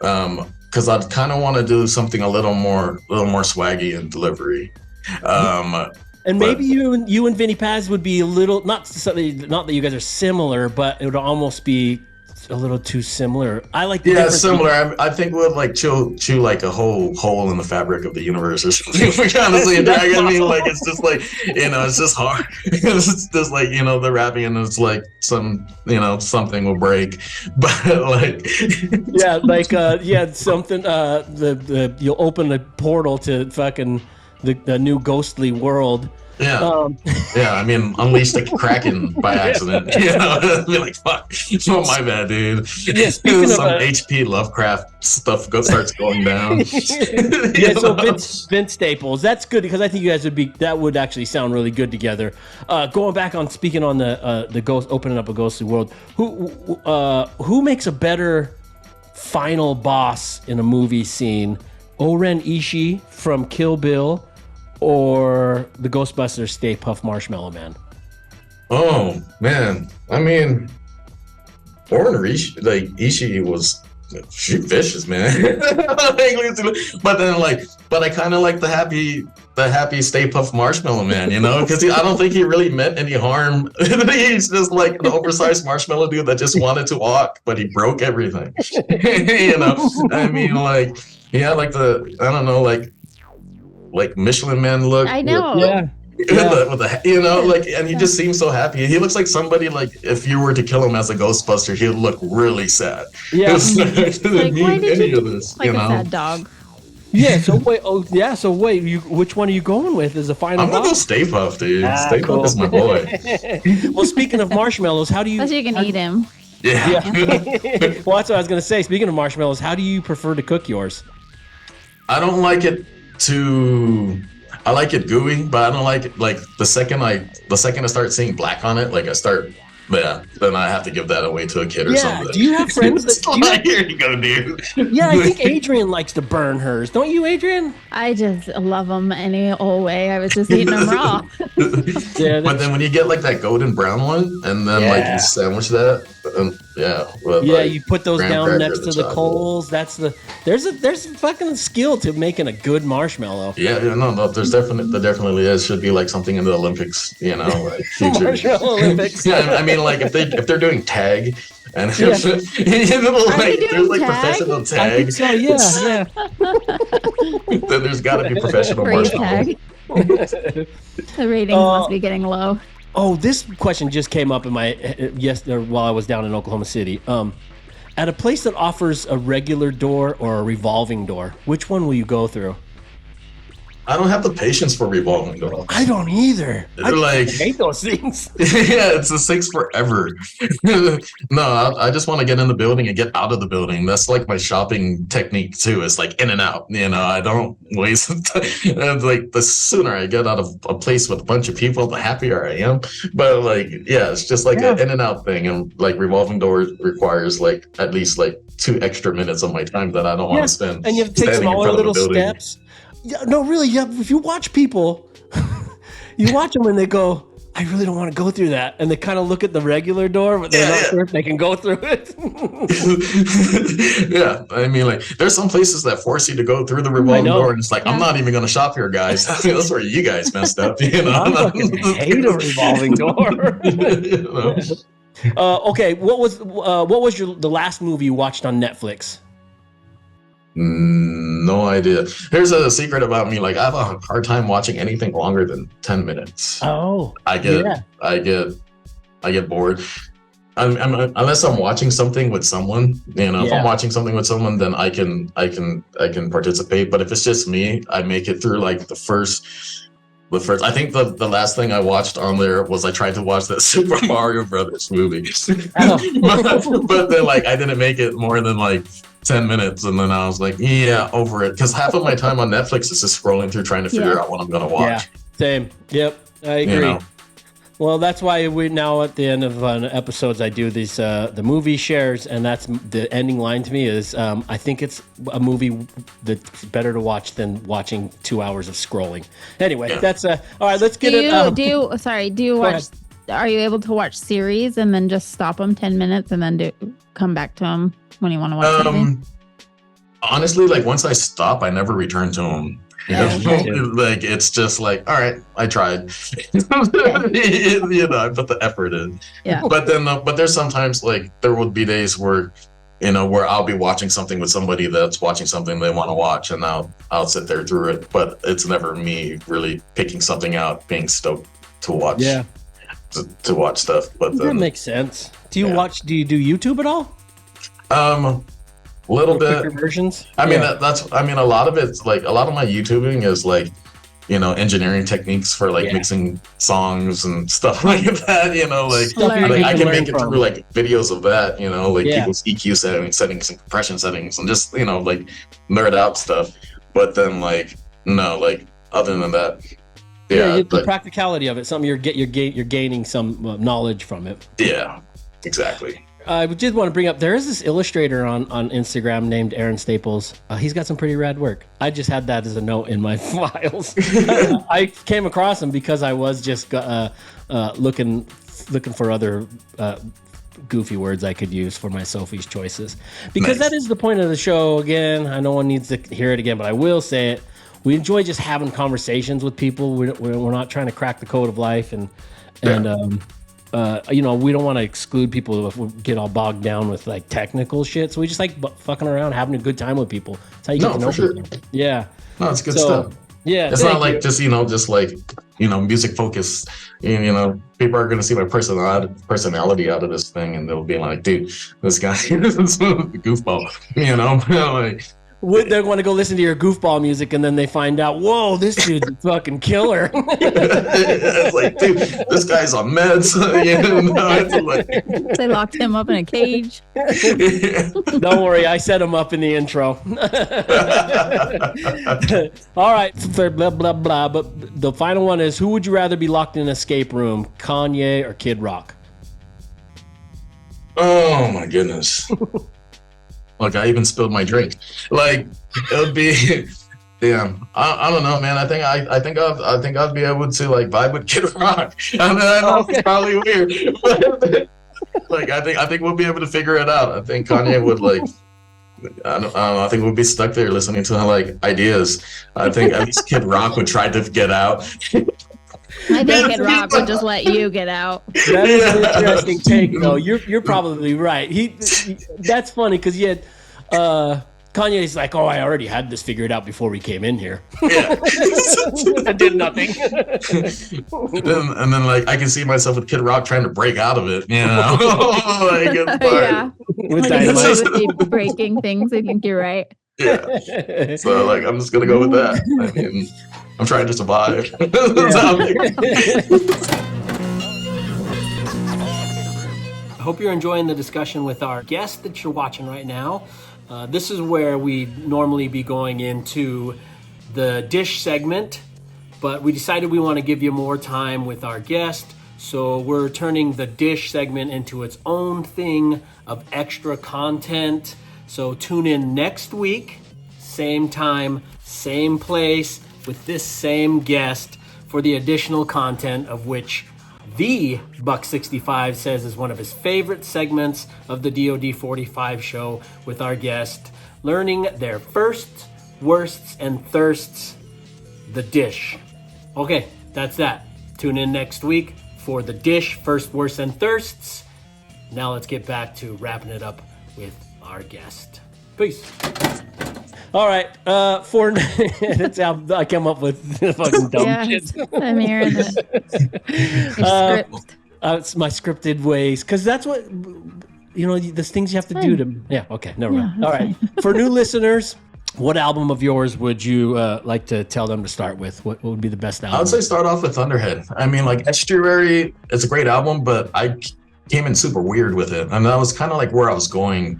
[SPEAKER 10] because I'd kind of want to do something a little more swaggy in delivery.
[SPEAKER 2] And maybe you and Vinny Paz would be a little not that you guys are similar, but it would almost be a little too similar. I like the
[SPEAKER 10] similar. I think we'll like chew like a whole hole in the fabric of the universe or something. We're kind of saying that. I mean, like it's just like it's just hard. It's just like the rapping, and it's like something will break, but like something. You'll open a portal to fucking the new ghostly world. Yeah. I mean, unleash the Kraken by accident. Be like, fuck, it's not my bad, dude. Yeah, some H.P. Lovecraft stuff starts going down.
[SPEAKER 2] So Vince Staples, that's good because I think you guys would actually sound really good together. Going back on speaking on the ghost, opening up a ghostly world. Who makes a better final boss in a movie scene? Oren Ishii from Kill Bill or the Ghostbusters Stay Puft Marshmallow Man?
[SPEAKER 10] Oh man, I mean, Ishii was, she vicious, man. but I kind of like the happy Stay Puft Marshmallow Man, you know, because I don't think he really meant any harm. He's just like an oversized marshmallow dude that just wanted to walk, but he broke everything. You know, I mean, like he had like I don't know, like Michelin Man look.
[SPEAKER 4] I know.
[SPEAKER 10] With the, you know, like, and he just seems so happy. He looks like somebody, like, if you were to kill him as a Ghostbuster, he would look really sad. Yeah.
[SPEAKER 4] Like, why did you do this? Like
[SPEAKER 10] you know?
[SPEAKER 4] A sad dog.
[SPEAKER 2] Yeah, so wait, which one are you going with as a final
[SPEAKER 10] I'm gonna go Stay Puft, dude. Stay Puft is my boy.
[SPEAKER 2] Well, speaking of marshmallows, how do you...
[SPEAKER 4] So you can eat him.
[SPEAKER 10] Yeah.
[SPEAKER 2] Well, that's what I was gonna say. Speaking of marshmallows, how do you prefer to cook yours?
[SPEAKER 10] I don't like it I like it gooey, but I don't like it, like, the second I start seeing black on it, like, then I have to give that away to a kid or something.
[SPEAKER 2] Do you have friends that...
[SPEAKER 10] Here you go, dude.
[SPEAKER 2] Yeah, I think Adrian likes to burn hers. Don't you, Adrian?
[SPEAKER 4] I just love them any old way. I was just eating them raw.
[SPEAKER 10] But then when you get, like, that golden brown one, and then, like, you sandwich that,
[SPEAKER 2] you put those down next to the coals. There's a fucking skill to making a good marshmallow.
[SPEAKER 10] No, there definitely is. Should be like something in the Olympics, you know, like
[SPEAKER 2] Marshmallow Olympics.
[SPEAKER 10] Yeah, I mean, like if they're doing tag, and there's like professional tag.
[SPEAKER 2] I think so, yeah.
[SPEAKER 10] Then there's got to be professional marshmallow.
[SPEAKER 4] The ratings must be getting low.
[SPEAKER 2] Oh, this question just came up in my while I was down in Oklahoma City. At a place that offers a regular door or a revolving door, which one will you go through?
[SPEAKER 10] I don't have the patience for revolving doors.
[SPEAKER 2] I don't either.
[SPEAKER 10] I
[SPEAKER 2] hate those things.
[SPEAKER 10] Yeah, it's the 6 forever. No, I just want to get in the building and get out of the building. That's like my shopping technique too. It's like in and out. You know, I don't waste time. Like the sooner I get out of a place with a bunch of people, the happier I am. But like, yeah, it's just like an in and out thing. And like revolving doors requires like at least like 2 extra minutes of my time that I don't want to spend.
[SPEAKER 2] And you have to take smaller little steps. Yeah, no, really. Yeah, if you watch people, you watch them and they go, "I really don't want to go through that," and they kind of look at the regular door, but they're not sure if they can go through it.
[SPEAKER 10] Yeah, I mean, like, there's some places that force you to go through the revolving door, and it's like, I'm not even going to shop here, guys. I mean, that's where you guys messed up. You know,
[SPEAKER 2] I hate a revolving door. You know? Okay, what was the last movie you watched on Netflix?
[SPEAKER 10] No idea. Here's a secret about me. Like, I have a hard time watching anything longer than 10 minutes.
[SPEAKER 2] Oh,
[SPEAKER 10] I get bored. Unless I'm watching something with someone, you know, if I'm watching something with someone, then I can participate. But if it's just me, I make it through like the first. I think the last thing I watched on there was I tried to watch that Super Mario Brothers movie, but then like I didn't make it more than like 10 minutes, and then I was like, yeah, over it. Because half of my time on Netflix is just scrolling through trying to figure out what I'm gonna watch.
[SPEAKER 2] Yeah, same. Yep, I agree. You know? Well, that's why we now at the end of episodes I do these the movie shares, and that's the ending line to me is I think it's a movie that's better to watch than watching 2 hours of scrolling. Anyway, that's all right. Let's get it.
[SPEAKER 4] Do you watch? Are you able to watch series and then just stop them 10 minutes and then come back to them when you want to watch something?
[SPEAKER 10] Honestly, like once I stop, I never return to them. You know, like it's just like, all right, I tried. You know, I put the effort in.
[SPEAKER 4] Yeah.
[SPEAKER 10] But then, but there's sometimes like there would be days where, you know, where I'll be watching something with somebody that's watching something they want to watch, and I'll sit there through it. But it's never me really picking something out, being stoked to watch. Yeah. To watch stuff. But
[SPEAKER 2] that makes sense. Do you watch? Do you do YouTube at all?
[SPEAKER 10] A little bit
[SPEAKER 2] versions.
[SPEAKER 10] I mean, a lot of it's like a lot of my YouTubing is like, you know, engineering techniques for like mixing songs and stuff like that. You know, like I can make it through like videos of that. You know, like people's EQ settings and compression settings and just, you know, like nerd out stuff. But then like no, like other than that.
[SPEAKER 2] Yeah, the practicality of it, something you're gaining some knowledge from it.
[SPEAKER 10] Yeah, exactly.
[SPEAKER 2] I did want to bring up, there is this illustrator on Instagram named Aaron Staples. He's got some pretty rad work. I just had that as a note in my files. I came across him because I was just looking looking for other goofy words I could use for my Sophie's choices, because that is the point of the show. Again, I no one needs to hear it again, but I will say it. We enjoy just having conversations with people. We're not trying to crack the code of life, and you know, we don't want to exclude people if we get all bogged down with like technical shit. So we just like fucking around, having a good time with people. That's how you get to know people. Yeah.
[SPEAKER 10] No, it's good stuff.
[SPEAKER 2] Yeah.
[SPEAKER 10] It's not like just like music focused. You know, people are going to see my personality out of this thing, and they'll be like, dude, this guy is a goofball. You know, like.
[SPEAKER 2] They want to go listen to your goofball music, and then they find out, whoa, this dude's a fucking killer.
[SPEAKER 10] It's like, dude, this guy's on meds.
[SPEAKER 4] They locked him up in a cage.
[SPEAKER 2] Don't worry, I set him up in the intro. All right, blah, blah, blah. But the final one is, who would you rather be locked in an escape room, Kanye or Kid Rock?
[SPEAKER 10] Oh, my goodness. Look, I even spilled my drink. Like, it would be, damn. I don't know, man. I think I'd be able to like vibe with Kid Rock. I mean, I know it's probably weird, but like I think we'll be able to figure it out. I think Kanye would like. I don't know. I think we'll be stuck there listening to like ideas. I think at least Kid Rock would try to get out.
[SPEAKER 4] I think Kid Rock would just let you get out.
[SPEAKER 2] That is an interesting take, though. You're probably right. That's funny because Kanye's like, oh, I already had this figured out before we came in here.
[SPEAKER 10] Yeah.
[SPEAKER 2] I did nothing.
[SPEAKER 10] and then like I can see myself with Kid Rock trying to break out of it. You know, like,
[SPEAKER 4] yeah.
[SPEAKER 2] With
[SPEAKER 4] dynamite. Breaking things. I think you're right.
[SPEAKER 10] Yeah. So like I'm just gonna go with that. I mean, I'm trying to survive.
[SPEAKER 2] I hope you're enjoying the discussion with our guest that you're watching right now. This is where we normally be going into the dish segment, but we decided we want to give you more time with our guest. So we're turning the dish segment into its own thing of extra content. So tune in next week, same time, same place, with this same guest for the additional content of which the Buck65 says is one of his favorite segments of the DOD45 show, with our guest learning their firsts, worsts, and thirsts, the dish. Okay, that's that. Tune in next week for the dish, first, worst, and thirsts. Now let's get back to wrapping it up with our guest. Peace. All right, that's how I come up with fucking dumb shit.
[SPEAKER 4] I'm hearing it.
[SPEAKER 2] It's my scripted ways, because that's what, there's things you have to do to. Yeah, okay, never mind. All right, for new listeners, what album of yours would you like to tell them to start with? What would be the best album?
[SPEAKER 10] I would say start off with Thunderhead. I mean, like Estuary, it's a great album, but I came in super weird with it, and that was kind of like what I was going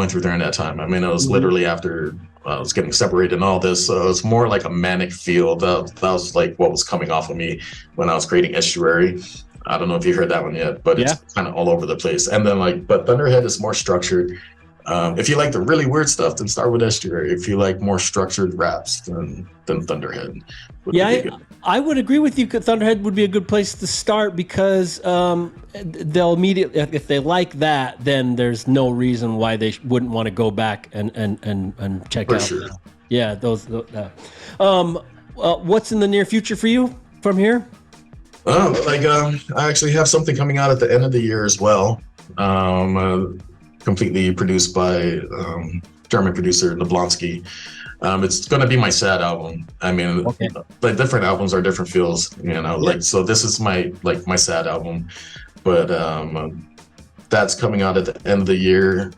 [SPEAKER 10] through during that time. I mean, it was literally after I was getting separated and all this, so it's more like a manic feel. That was like what was coming off of me when I was creating Estuary. I don't know if you heard that one yet, but it's kind of all over the place. And then but Thunderhead is more structured. If you like the really weird stuff, then start with Estuary. If you like more structured raps, then Thunderhead.
[SPEAKER 2] I would agree with you. Thunderhead would be a good place to start, because they'll immediately, if they like that, then there's no reason why they wouldn't want to go back and check
[SPEAKER 10] For
[SPEAKER 2] out.
[SPEAKER 10] sure.
[SPEAKER 2] Yeah, those. What's in the near future for you from here?
[SPEAKER 10] I actually have something coming out at the end of the year as well. Completely produced by German producer Nablonsky. It's going to be my sad album. I mean, like different albums are different feels, so this is my sad album, but that's coming out at the end of the year.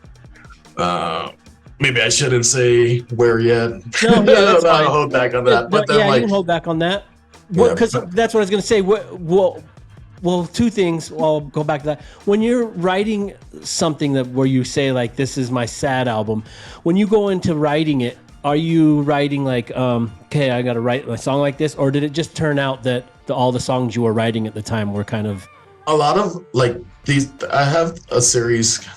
[SPEAKER 10] Maybe I shouldn't say where yet.
[SPEAKER 2] No, that's fine.
[SPEAKER 10] I'll hold back on that. But then,
[SPEAKER 2] you can hold back on that. Because that's what I was going to say. Well, two things. I'll go back to that. When you're writing something where you say like, this is my sad album, when you go into writing it, are you writing like, okay, I got to write a song like this? Or did it just turn out that all the songs you were writing at the time were kind of...
[SPEAKER 10] A lot of like these, I have a series,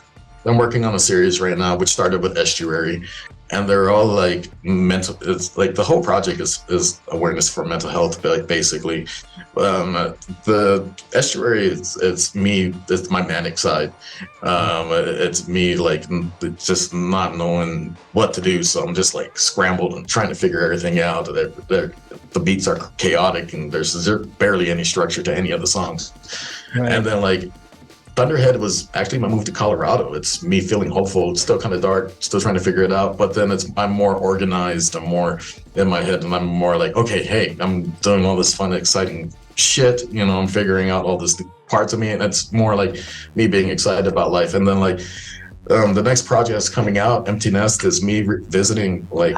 [SPEAKER 10] I'm working on a series right now, which started with Estuary. and they're all like mental. It's like the whole project is awareness for mental health, basically. The estuary, it's me. It's my manic side. It's me like just not knowing what to do. So I'm just like scrambled and trying to figure everything out. The beats are chaotic and there's barely any structure to any of the songs. Right. And then like Thunderhead was actually my move to Colorado. It's me feeling hopeful. It's still kind of dark, still trying to figure it out. But then I'm more organized. I'm more in my head, and I'm more like, okay, hey, I'm doing all this fun, exciting shit. You know, I'm figuring out all this parts of me, and it's more like me being excited about life. And then like the next project that's coming out, Empty Nest, is me revisiting like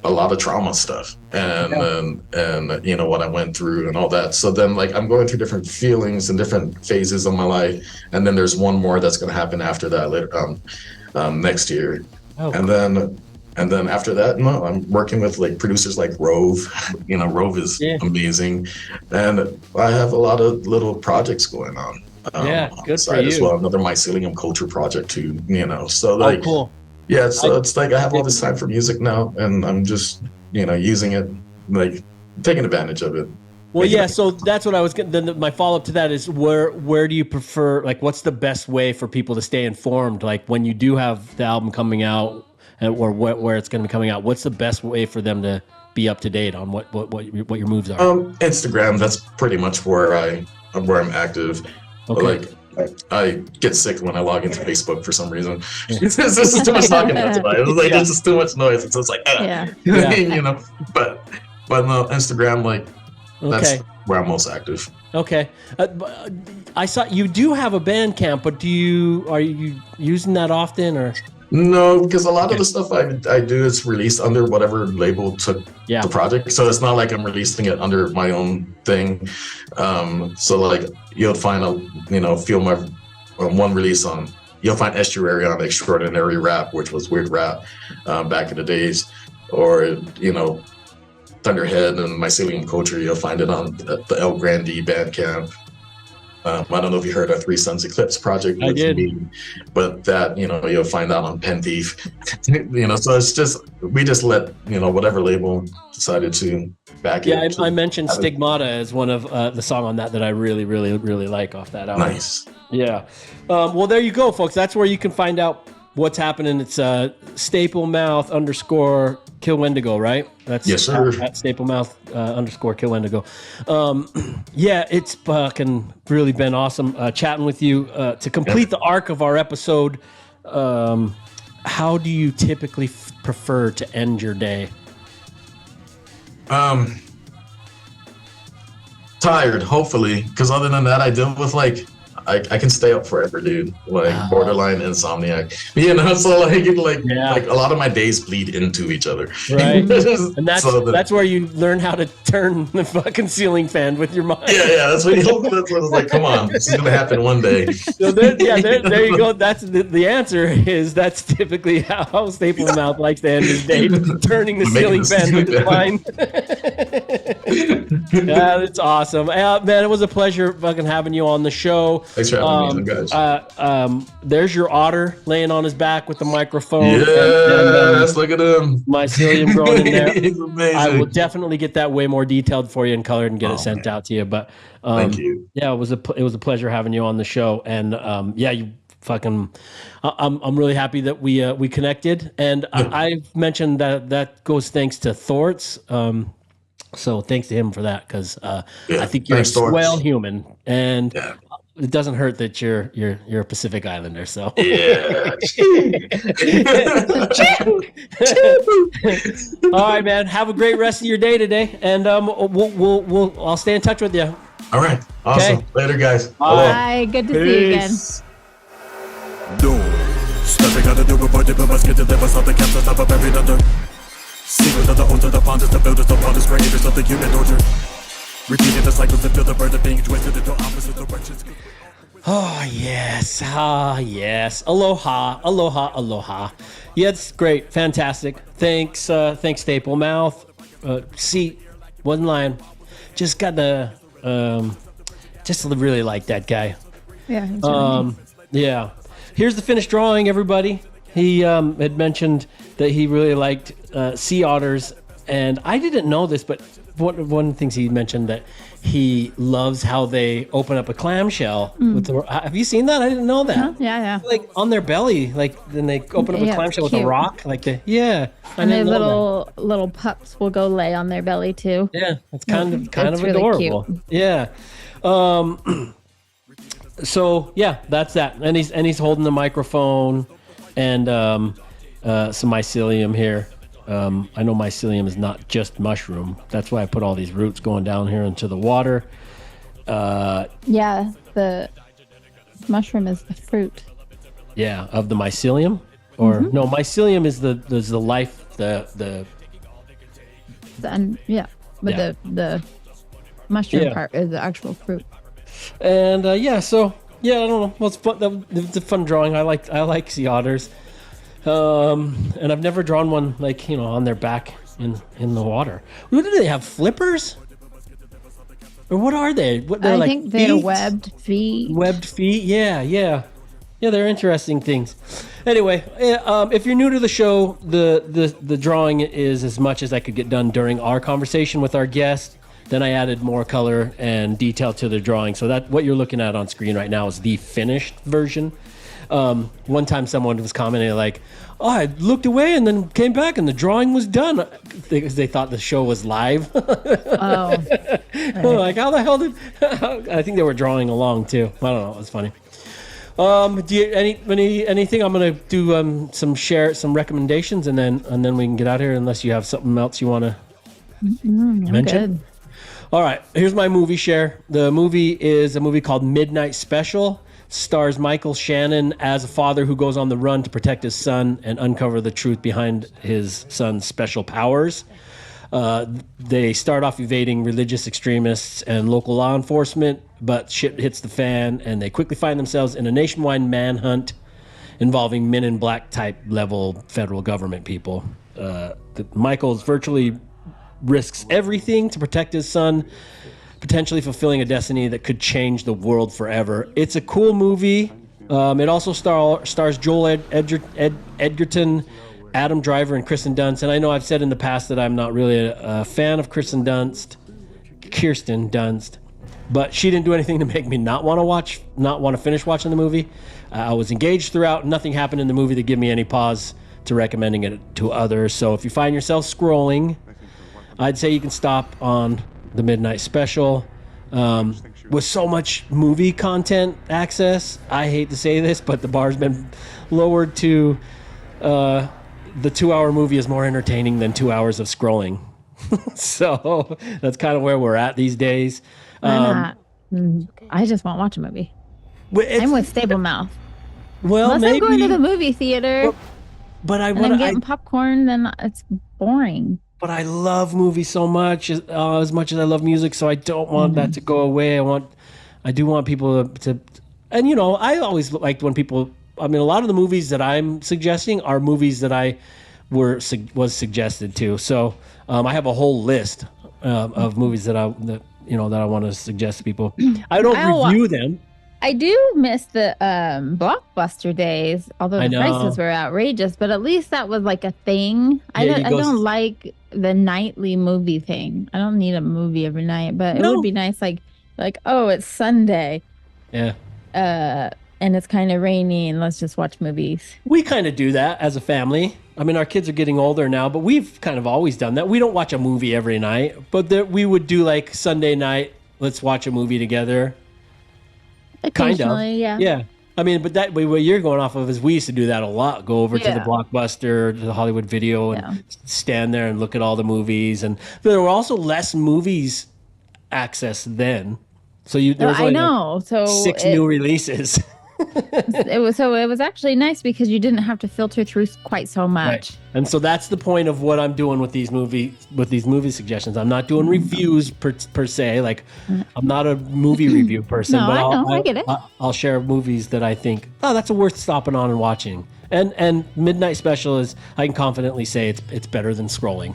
[SPEAKER 10] a lot of trauma stuff and you know what I went through and all that. So then like I'm going through different feelings and different phases of my life, and then there's one more that's going to happen after that later next year. And then after that, I'm working with like producers like Rove. You know, Rove is amazing, and I have a lot of little projects going on.
[SPEAKER 2] Good for you.
[SPEAKER 10] As well, another mycelium culture project too. You know, so like
[SPEAKER 2] cool.
[SPEAKER 10] Yeah, so it's like I have all this time for music now, and I'm just, you know, using it, like taking advantage of it.
[SPEAKER 2] Well, yeah, so that's what I was. Then my follow up to that is where do you prefer? Like, what's the best way for people to stay informed? Like, when you do have the album coming out, or where it's going to be coming out, what's the best way for them to be up to date on what your moves are?
[SPEAKER 10] Instagram. That's pretty much where I'm active. Okay. Like, I get sick when I log into Facebook for some reason. This is too much talking about tonight. It was like this is too much noise. So it's like, you know. But no, Instagram, like that's where I'm most active.
[SPEAKER 2] Okay, I saw you do have a Bandcamp, but are you using that often or?
[SPEAKER 10] No, because a lot of the stuff I do is released under whatever label took the project. So it's not like I'm releasing it under my own thing. So like you'll find feel my one release on, you'll find Estuary on Extraordinary Rap, which was weird rap back in the days, or you know, Thunderhead and Mycelium Culture. You'll find it on the El Grande Bandcamp. I don't know if you heard of Three Suns Eclipse project with me, but that, you know, you'll find out on Pen Thief. You know, so it's just, we just let, you know, whatever label decided to back it.
[SPEAKER 2] Yeah, I mentioned Stigmata as one of the song on that I really, really, really like off that album.
[SPEAKER 10] Nice.
[SPEAKER 2] Yeah. Well, there you go, folks. That's where you can find out what's happening. It's Staplemouth _ Killwendigo, right? That's
[SPEAKER 10] yes, sir.
[SPEAKER 2] At Staplemouth _ Killwendigo. Yeah, it's fucking really been awesome chatting with you. To complete the arc of our episode, how do you typically prefer to end your day?
[SPEAKER 10] Tired, hopefully, because other than that, I deal with like I can stay up forever, dude. Like borderline insomniac, you know. So like a lot of my days bleed into each other,
[SPEAKER 2] right? And that's where you learn how to turn the fucking ceiling fan with your mind.
[SPEAKER 10] Yeah. That's what it's like. Come on, this is gonna happen one day.
[SPEAKER 2] So there you go. That's the answer. That's typically how Staplemouth likes to end his day, turning the ceiling fan with his mind. Yeah, that's awesome. Man, it was a pleasure fucking having you on the show.
[SPEAKER 10] Thanks for having me, guys.
[SPEAKER 2] There's your otter laying on his back with the microphone.
[SPEAKER 10] Yes, look at him.
[SPEAKER 2] Mycelium growing in there.
[SPEAKER 10] He's amazing.
[SPEAKER 2] I will definitely get that way more detailed for you and colored and get it sent out to you. But
[SPEAKER 10] thank you.
[SPEAKER 2] Yeah, it was a pleasure having you on the show. And you fucking, I'm really happy that we connected. And I've mentioned that goes thanks to Thorts. So thanks to him for that, because I think you're a swell human, and it doesn't hurt that you're a Pacific Islander. So
[SPEAKER 10] yeah.
[SPEAKER 2] All right, man. Have a great rest of your day today, and I'll stay in touch with you.
[SPEAKER 10] All right. Awesome. Okay. Later, guys.
[SPEAKER 4] Bye. Good to see you again.
[SPEAKER 5] Stepping out of the report, the bus get to the bus, all the captains stop up every other. Secret of the owns of the ponds, the builders, the potters, creators of the human order. Repeating the cycles that build the bird, being twisted into opposite directions.
[SPEAKER 2] Oh, yes. Yes. Aloha. Aloha. Aloha. Yeah, it's great. Fantastic. Thanks, Staplemouth. See, wasn't lying. Just got the, just really like that guy.
[SPEAKER 4] Yeah. He's really nice.
[SPEAKER 2] Yeah. Here's the finished drawing, everybody. He had mentioned that he really liked sea otters, and I didn't know this, but one of the things he mentioned that he loves how they open up a clamshell. Have you seen that? I didn't know that.
[SPEAKER 4] Huh? Yeah.
[SPEAKER 2] Like on their belly, like then they open up a clamshell with a rock, like and
[SPEAKER 4] their little pups will go lay on their belly too.
[SPEAKER 2] Yeah, it's kind of
[SPEAKER 4] really
[SPEAKER 2] adorable.
[SPEAKER 4] Cute.
[SPEAKER 2] Yeah. So yeah, that's that, and he's holding the microphone and some mycelium here. I know mycelium is not just mushroom. That's why I put all these roots going down here into the water.
[SPEAKER 4] The mushroom is the fruit.
[SPEAKER 2] Yeah, of the mycelium, or no, mycelium is the life the
[SPEAKER 4] mushroom part is the actual fruit.
[SPEAKER 2] And I don't know. Well, it's fun. It's a fun drawing. I like sea otters. And I've never drawn one like, on their back in the water. What do they have? Flippers? Or what are they?
[SPEAKER 4] I think they're webbed feet.
[SPEAKER 2] Webbed feet? Yeah. Yeah, they're interesting things. Anyway, if you're new to the show, the drawing is as much as I could get done during our conversation with our guest. Then I added more color and detail to the drawing. So that what you're looking at on screen right now is the finished version. One time someone was commenting like, "Oh, I looked away and then came back and the drawing was done," because they thought the show was live.
[SPEAKER 4] Oh,
[SPEAKER 2] like how the hell did? I think they were drawing along too. I don't know. It was funny. Do you anything? I'm gonna do some recommendations and then we can get out here unless you have something else you want to mention.
[SPEAKER 4] Good.
[SPEAKER 2] All right, here's my movie share. The movie is a movie called Midnight Special. Stars Michael Shannon as a father who goes on the run to protect his son and uncover the truth behind his son's special powers. They start off evading religious extremists and local law enforcement, but shit hits the fan and they quickly find themselves in a nationwide manhunt involving Men in Black type level federal government people. Michael's virtually risks everything to protect his son, potentially fulfilling a destiny that could change the world forever. It's a cool movie. It also stars Joel Edgerton, Adam Driver, and Kirsten Dunst. And I know I've said in the past that I'm not really a fan of Kirsten Dunst, but she didn't do anything to make me not want to finish watching the movie. I was engaged throughout. Nothing happened in the movie to give me any pause to recommending it to others. So if you find yourself scrolling, I'd say you can stop on the Midnight Special. With so much movie content access, I hate to say this, but the bar's been lowered to the 2-hour movie is more entertaining than 2 hours of scrolling. So that's kind of where we're at these days.
[SPEAKER 4] I just won't watch a movie. I'm with Staplemouth.
[SPEAKER 2] Well,
[SPEAKER 4] unless
[SPEAKER 2] maybe,
[SPEAKER 4] I'm going to the movie theater,
[SPEAKER 2] but I'm
[SPEAKER 4] getting popcorn, then it's boring.
[SPEAKER 2] But I love movies so much, as much as I love music, so I don't want that to go away. I do want people to, and I always liked when people. I mean, a lot of the movies that I'm suggesting are movies that I was suggested to. So I have a whole list of movies that I want to suggest to people. I don't review them.
[SPEAKER 4] I do miss the Blockbuster days, although the prices were outrageous. But at least that was like a thing. I don't like the nightly movie thing. I don't need a movie every night, but it would be nice, like oh, it's Sunday.
[SPEAKER 2] Yeah.
[SPEAKER 4] And it's kind of rainy, and let's just watch movies.
[SPEAKER 2] We kind of do that as a family. I mean, our kids are getting older now, but we've kind of always done that. We don't watch a movie every night, but we would do like Sunday night, let's watch a movie together.
[SPEAKER 4] Occasionally,
[SPEAKER 2] kind of. Yeah. I mean, but that way, what you're going off of is we used to do that a lot. Go over to the Blockbuster, to the Hollywood Video, and stand there and look at all the movies. And there were also less movies access then. So there was
[SPEAKER 4] like
[SPEAKER 2] 6 new releases.
[SPEAKER 4] it was actually nice because you didn't have to filter through quite so much.
[SPEAKER 2] Right. And so that's the point of what I'm doing with these movie suggestions. I'm not doing reviews per se. Like, I'm not a movie review person.
[SPEAKER 4] No,
[SPEAKER 2] but
[SPEAKER 4] I get it.
[SPEAKER 2] I'll share movies that I think, that's worth stopping on and watching. And Midnight Special is, I can confidently say it's better than scrolling.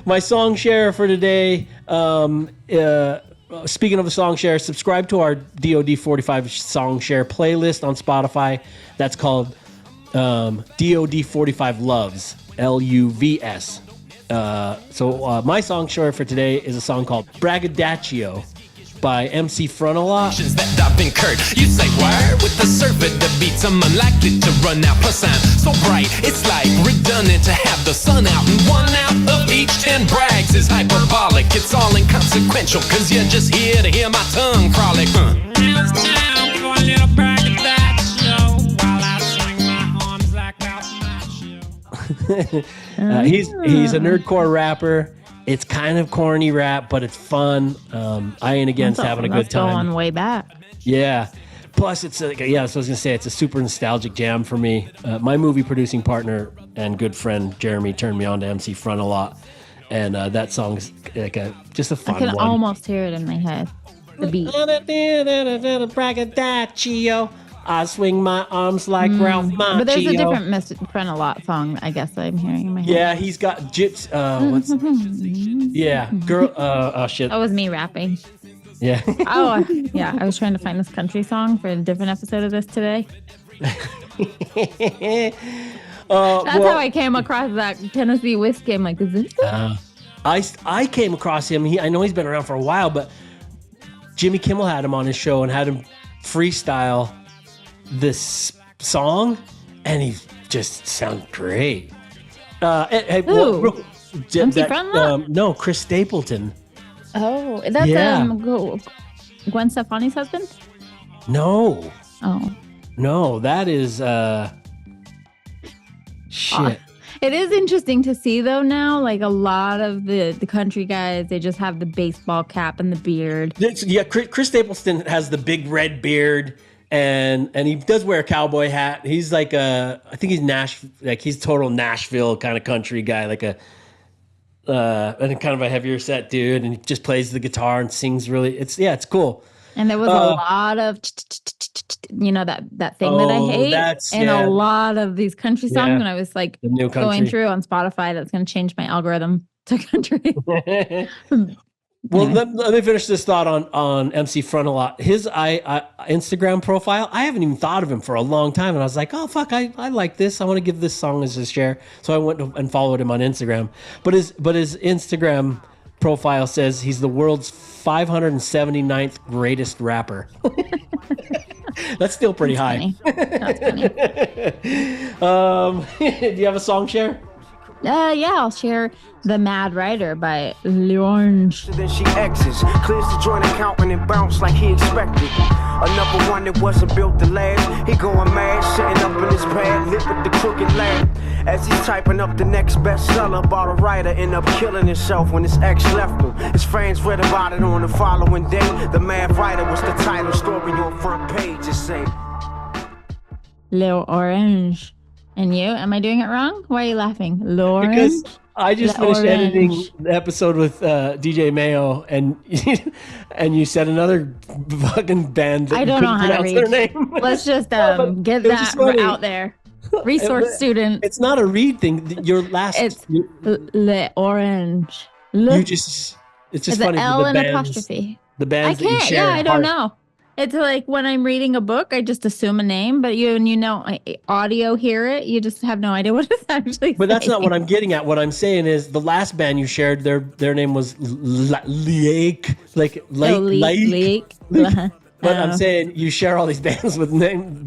[SPEAKER 2] My song share for today. Speaking of the song share, subscribe to our DOD45 song share playlist on Spotify. That's called DOD45 Loves, LUVS. So my song short for today is a song called Braggadocio by MC Frontalot.
[SPEAKER 13] That I've incurred. You say word with the server, the beats I'm unlikely to run out. Plus I'm so bright, it's like redundant to have the sun out. And 1 out of each 10 brags is hyperbolic. It's all inconsequential, cause you're just here to hear my tongue frolic. It's time for a little braggadocio while I swing my arms like
[SPEAKER 2] He's a nerdcore rapper. It's kind of corny rap, but it's fun. I ain't against having a good time.
[SPEAKER 4] Going way back.
[SPEAKER 2] Yeah. Plus, it's so I was gonna say it's a super nostalgic jam for me. My movie producing partner and good friend Jeremy turned me on to MC Frontalot, and that song is like just a fun one.
[SPEAKER 4] I can almost hear it in my head. The beat.
[SPEAKER 2] Braggadocio. I swing my arms like Ralph Macchio.
[SPEAKER 4] But there's a different Frontalot song, I guess I'm hearing in my head.
[SPEAKER 2] Yeah, he's got gyps. Girl. Oh shit.
[SPEAKER 4] That was me rapping.
[SPEAKER 2] Yeah.
[SPEAKER 4] Yeah. I was trying to find this country song for a different episode of this today. That's how I came across that Tennessee whiskey. I'm like, is this it?
[SPEAKER 2] I came across him. I know he's been around for a while, but Jimmy Kimmel had him on his show and had him freestyle this song, and he just sounded great.
[SPEAKER 4] MC Frontalot?
[SPEAKER 2] No, Chris Stapleton.
[SPEAKER 4] Oh, that's Gwen Stefani's husband?
[SPEAKER 2] No.
[SPEAKER 4] Oh.
[SPEAKER 2] No, that is shit.
[SPEAKER 4] It is interesting to see though now, like a lot of the country guys, they just have the baseball cap and the beard.
[SPEAKER 2] Chris Stapleton has the big red beard. And he does wear a cowboy hat. He's like I think he's he's total Nashville kind of country guy, like and kind of a heavier set dude, and he just plays the guitar and sings really. It's cool.
[SPEAKER 4] And there was a lot of that thing that I hate, a lot of these country songs. And I was like going through on Spotify, that's going to change my algorithm to country.
[SPEAKER 2] Well, let me finish this thought on MC Frontalot. His Instagram profile, I haven't even thought of him for a long time. And I was like, oh, fuck, I like this. I want to give this song as a share. So I went and followed him on Instagram. But his Instagram profile says he's the world's 579th greatest rapper. That's still pretty high.
[SPEAKER 4] That's funny.
[SPEAKER 2] Do you have a song share?
[SPEAKER 4] Yeah, I'll share The Mad Writer by L'Orange.
[SPEAKER 14] Then she exits, clears the joint accountant and bounce like he expected. Another one that wasn't built to last. He going mad, sitting up in his pad, lip with the crooked lad. As he's typing up the next bestseller about a writer end up killing himself when his ex left him. His friends read about it on the following day. The Mad Writer was the title story on front page. It say
[SPEAKER 4] L'Orange. And you? Am I doing it wrong? Why are you laughing? L'Orange?
[SPEAKER 2] Because I just finished editing the episode with DJ Mayo, and you said another fucking band that
[SPEAKER 4] I don't know how to read.
[SPEAKER 2] Their name.
[SPEAKER 4] Let's just get that out there. Resource student.
[SPEAKER 2] It's not a read thing. Your last.
[SPEAKER 4] It's L'Orange.
[SPEAKER 2] It's just funny.
[SPEAKER 4] An L and apostrophe.
[SPEAKER 2] The bands
[SPEAKER 4] I can't.
[SPEAKER 2] That you share.
[SPEAKER 4] Yeah, I don't know. It's like when I'm reading a book, I just assume a name, but audio hear it, you just have no idea what it's actually
[SPEAKER 2] But that's not what I'm getting at. What I'm saying is the last band you shared, their name was Lake. Lake. But I'm saying you share all these bands with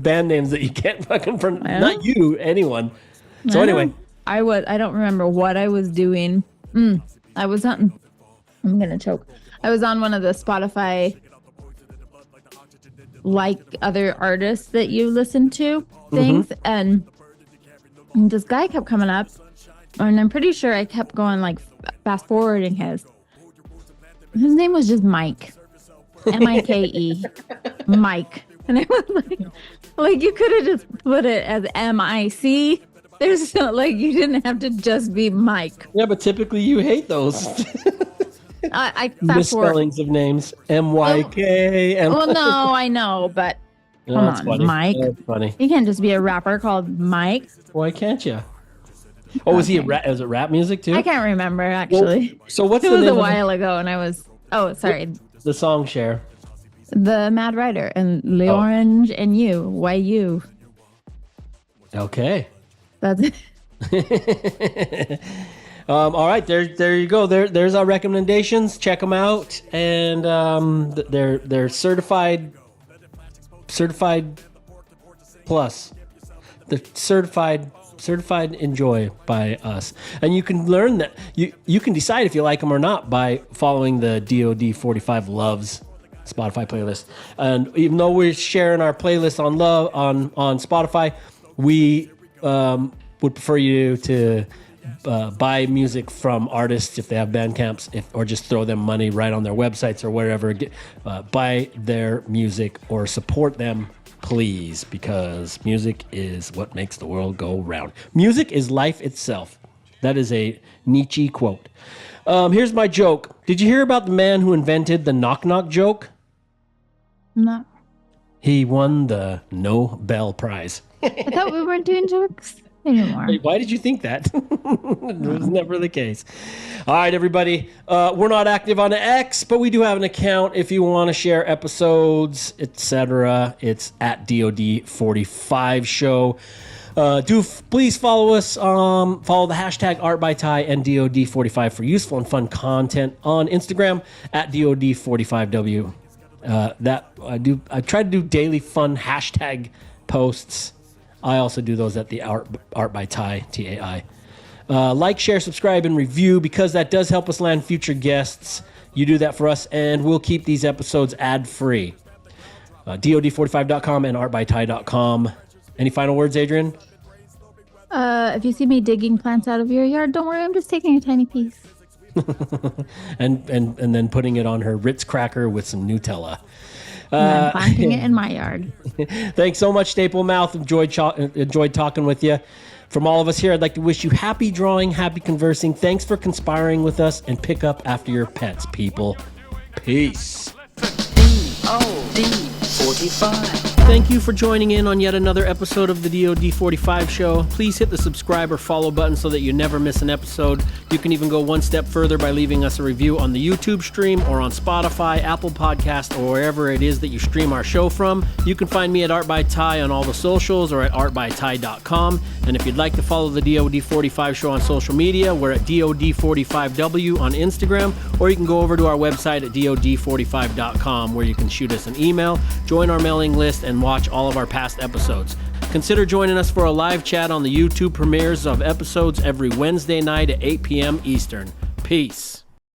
[SPEAKER 2] band names that you can't fucking pronounce. Not you, anyone. So anyway.
[SPEAKER 4] I don't remember what I was doing. I was on, I'm going to choke. I was on one of the Spotify like other artists that you listen to things, and this guy kept coming up, and I'm pretty sure I kept going like fast forwarding his name was just Mike, M-I-K-E, Mike, and I was like you could have just put it as M-I-C. There's no, you didn't have to just be Mike.
[SPEAKER 2] Yeah, but typically you hate those.
[SPEAKER 4] I
[SPEAKER 2] misspellings of names. M-Y-K.
[SPEAKER 4] Well, no, I know, but come on,
[SPEAKER 2] funny.
[SPEAKER 4] Mike.
[SPEAKER 2] That's funny.
[SPEAKER 4] You can't just be a rapper called Mike.
[SPEAKER 2] Why can't you? Oh, was he was it rap music too?
[SPEAKER 4] I can't remember actually.
[SPEAKER 2] Well, so what's
[SPEAKER 4] it
[SPEAKER 2] the
[SPEAKER 4] was
[SPEAKER 2] name
[SPEAKER 4] a while ago, and I was
[SPEAKER 2] the song share.
[SPEAKER 4] The Mad Writer and L'Orange and you. Why you?
[SPEAKER 2] Okay.
[SPEAKER 4] That's it.
[SPEAKER 2] All right, there you go. There's our recommendations. Check them out, and they're certified plus. They're certified enjoy by us, and you can learn that you can decide if you like them or not by following the DOD45 Loves Spotify playlist. And even though we're sharing our playlist on Spotify, we would prefer you to buy music from artists if they have band camps, or just throw them money right on their websites or wherever. Buy their music or support them, please, because music is what makes the world go round. Music is life itself. That is a Nietzsche quote. Here's my joke. Did you hear about the man who invented the knock-knock joke?
[SPEAKER 4] No.
[SPEAKER 2] He won the Nobel Prize.
[SPEAKER 4] I thought we weren't doing jokes anymore.
[SPEAKER 2] Why did you think that? It was never the case. All right, everybody. We're not active on X, but we do have an account if you want to share episodes, etc. It's at DOD45 Show. Please follow us. Follow the hashtag ArtByTai and DOD45 for useful and fun content on Instagram at DOD45W. I try to do daily fun hashtag posts. I also do those at the ArtByTai, TAI. Like, share, subscribe, and review, because that does help us land future guests. You do that for us, and we'll keep these episodes ad-free. DOD45.com and ArtByTai.com. Any final words, Adrian?
[SPEAKER 4] If you see me digging plants out of your yard, don't worry, I'm just taking a tiny piece.
[SPEAKER 2] and then putting it on her Ritz cracker with some Nutella.
[SPEAKER 4] And I'm planting it in my yard.
[SPEAKER 2] Thanks so much, Staplemouth. Enjoyed talking with you. From all of us here, I'd like to wish you happy drawing, happy conversing. Thanks for conspiring with us, and pick up after your pets, people. Peace. DOD45. Thank you for joining in on yet another episode of the DOD45 Show. Please hit the subscribe or follow button so that you never miss an episode. You can even go one step further by leaving us a review on the YouTube stream or on Spotify, Apple Podcast, or wherever it is that you stream our show from. You can find me at ArtByTai on all the socials or at ArtByTai.com. And if you'd like to follow the DOD45 Show on social media, we're at DOD45W on Instagram, or you can go over to our website at DOD45.com, where you can shoot us an email, join our mailing list, and watch all of our past episodes. Consider joining us for a live chat on the YouTube premieres of episodes every Wednesday night at 8 p.m. Eastern. Peace.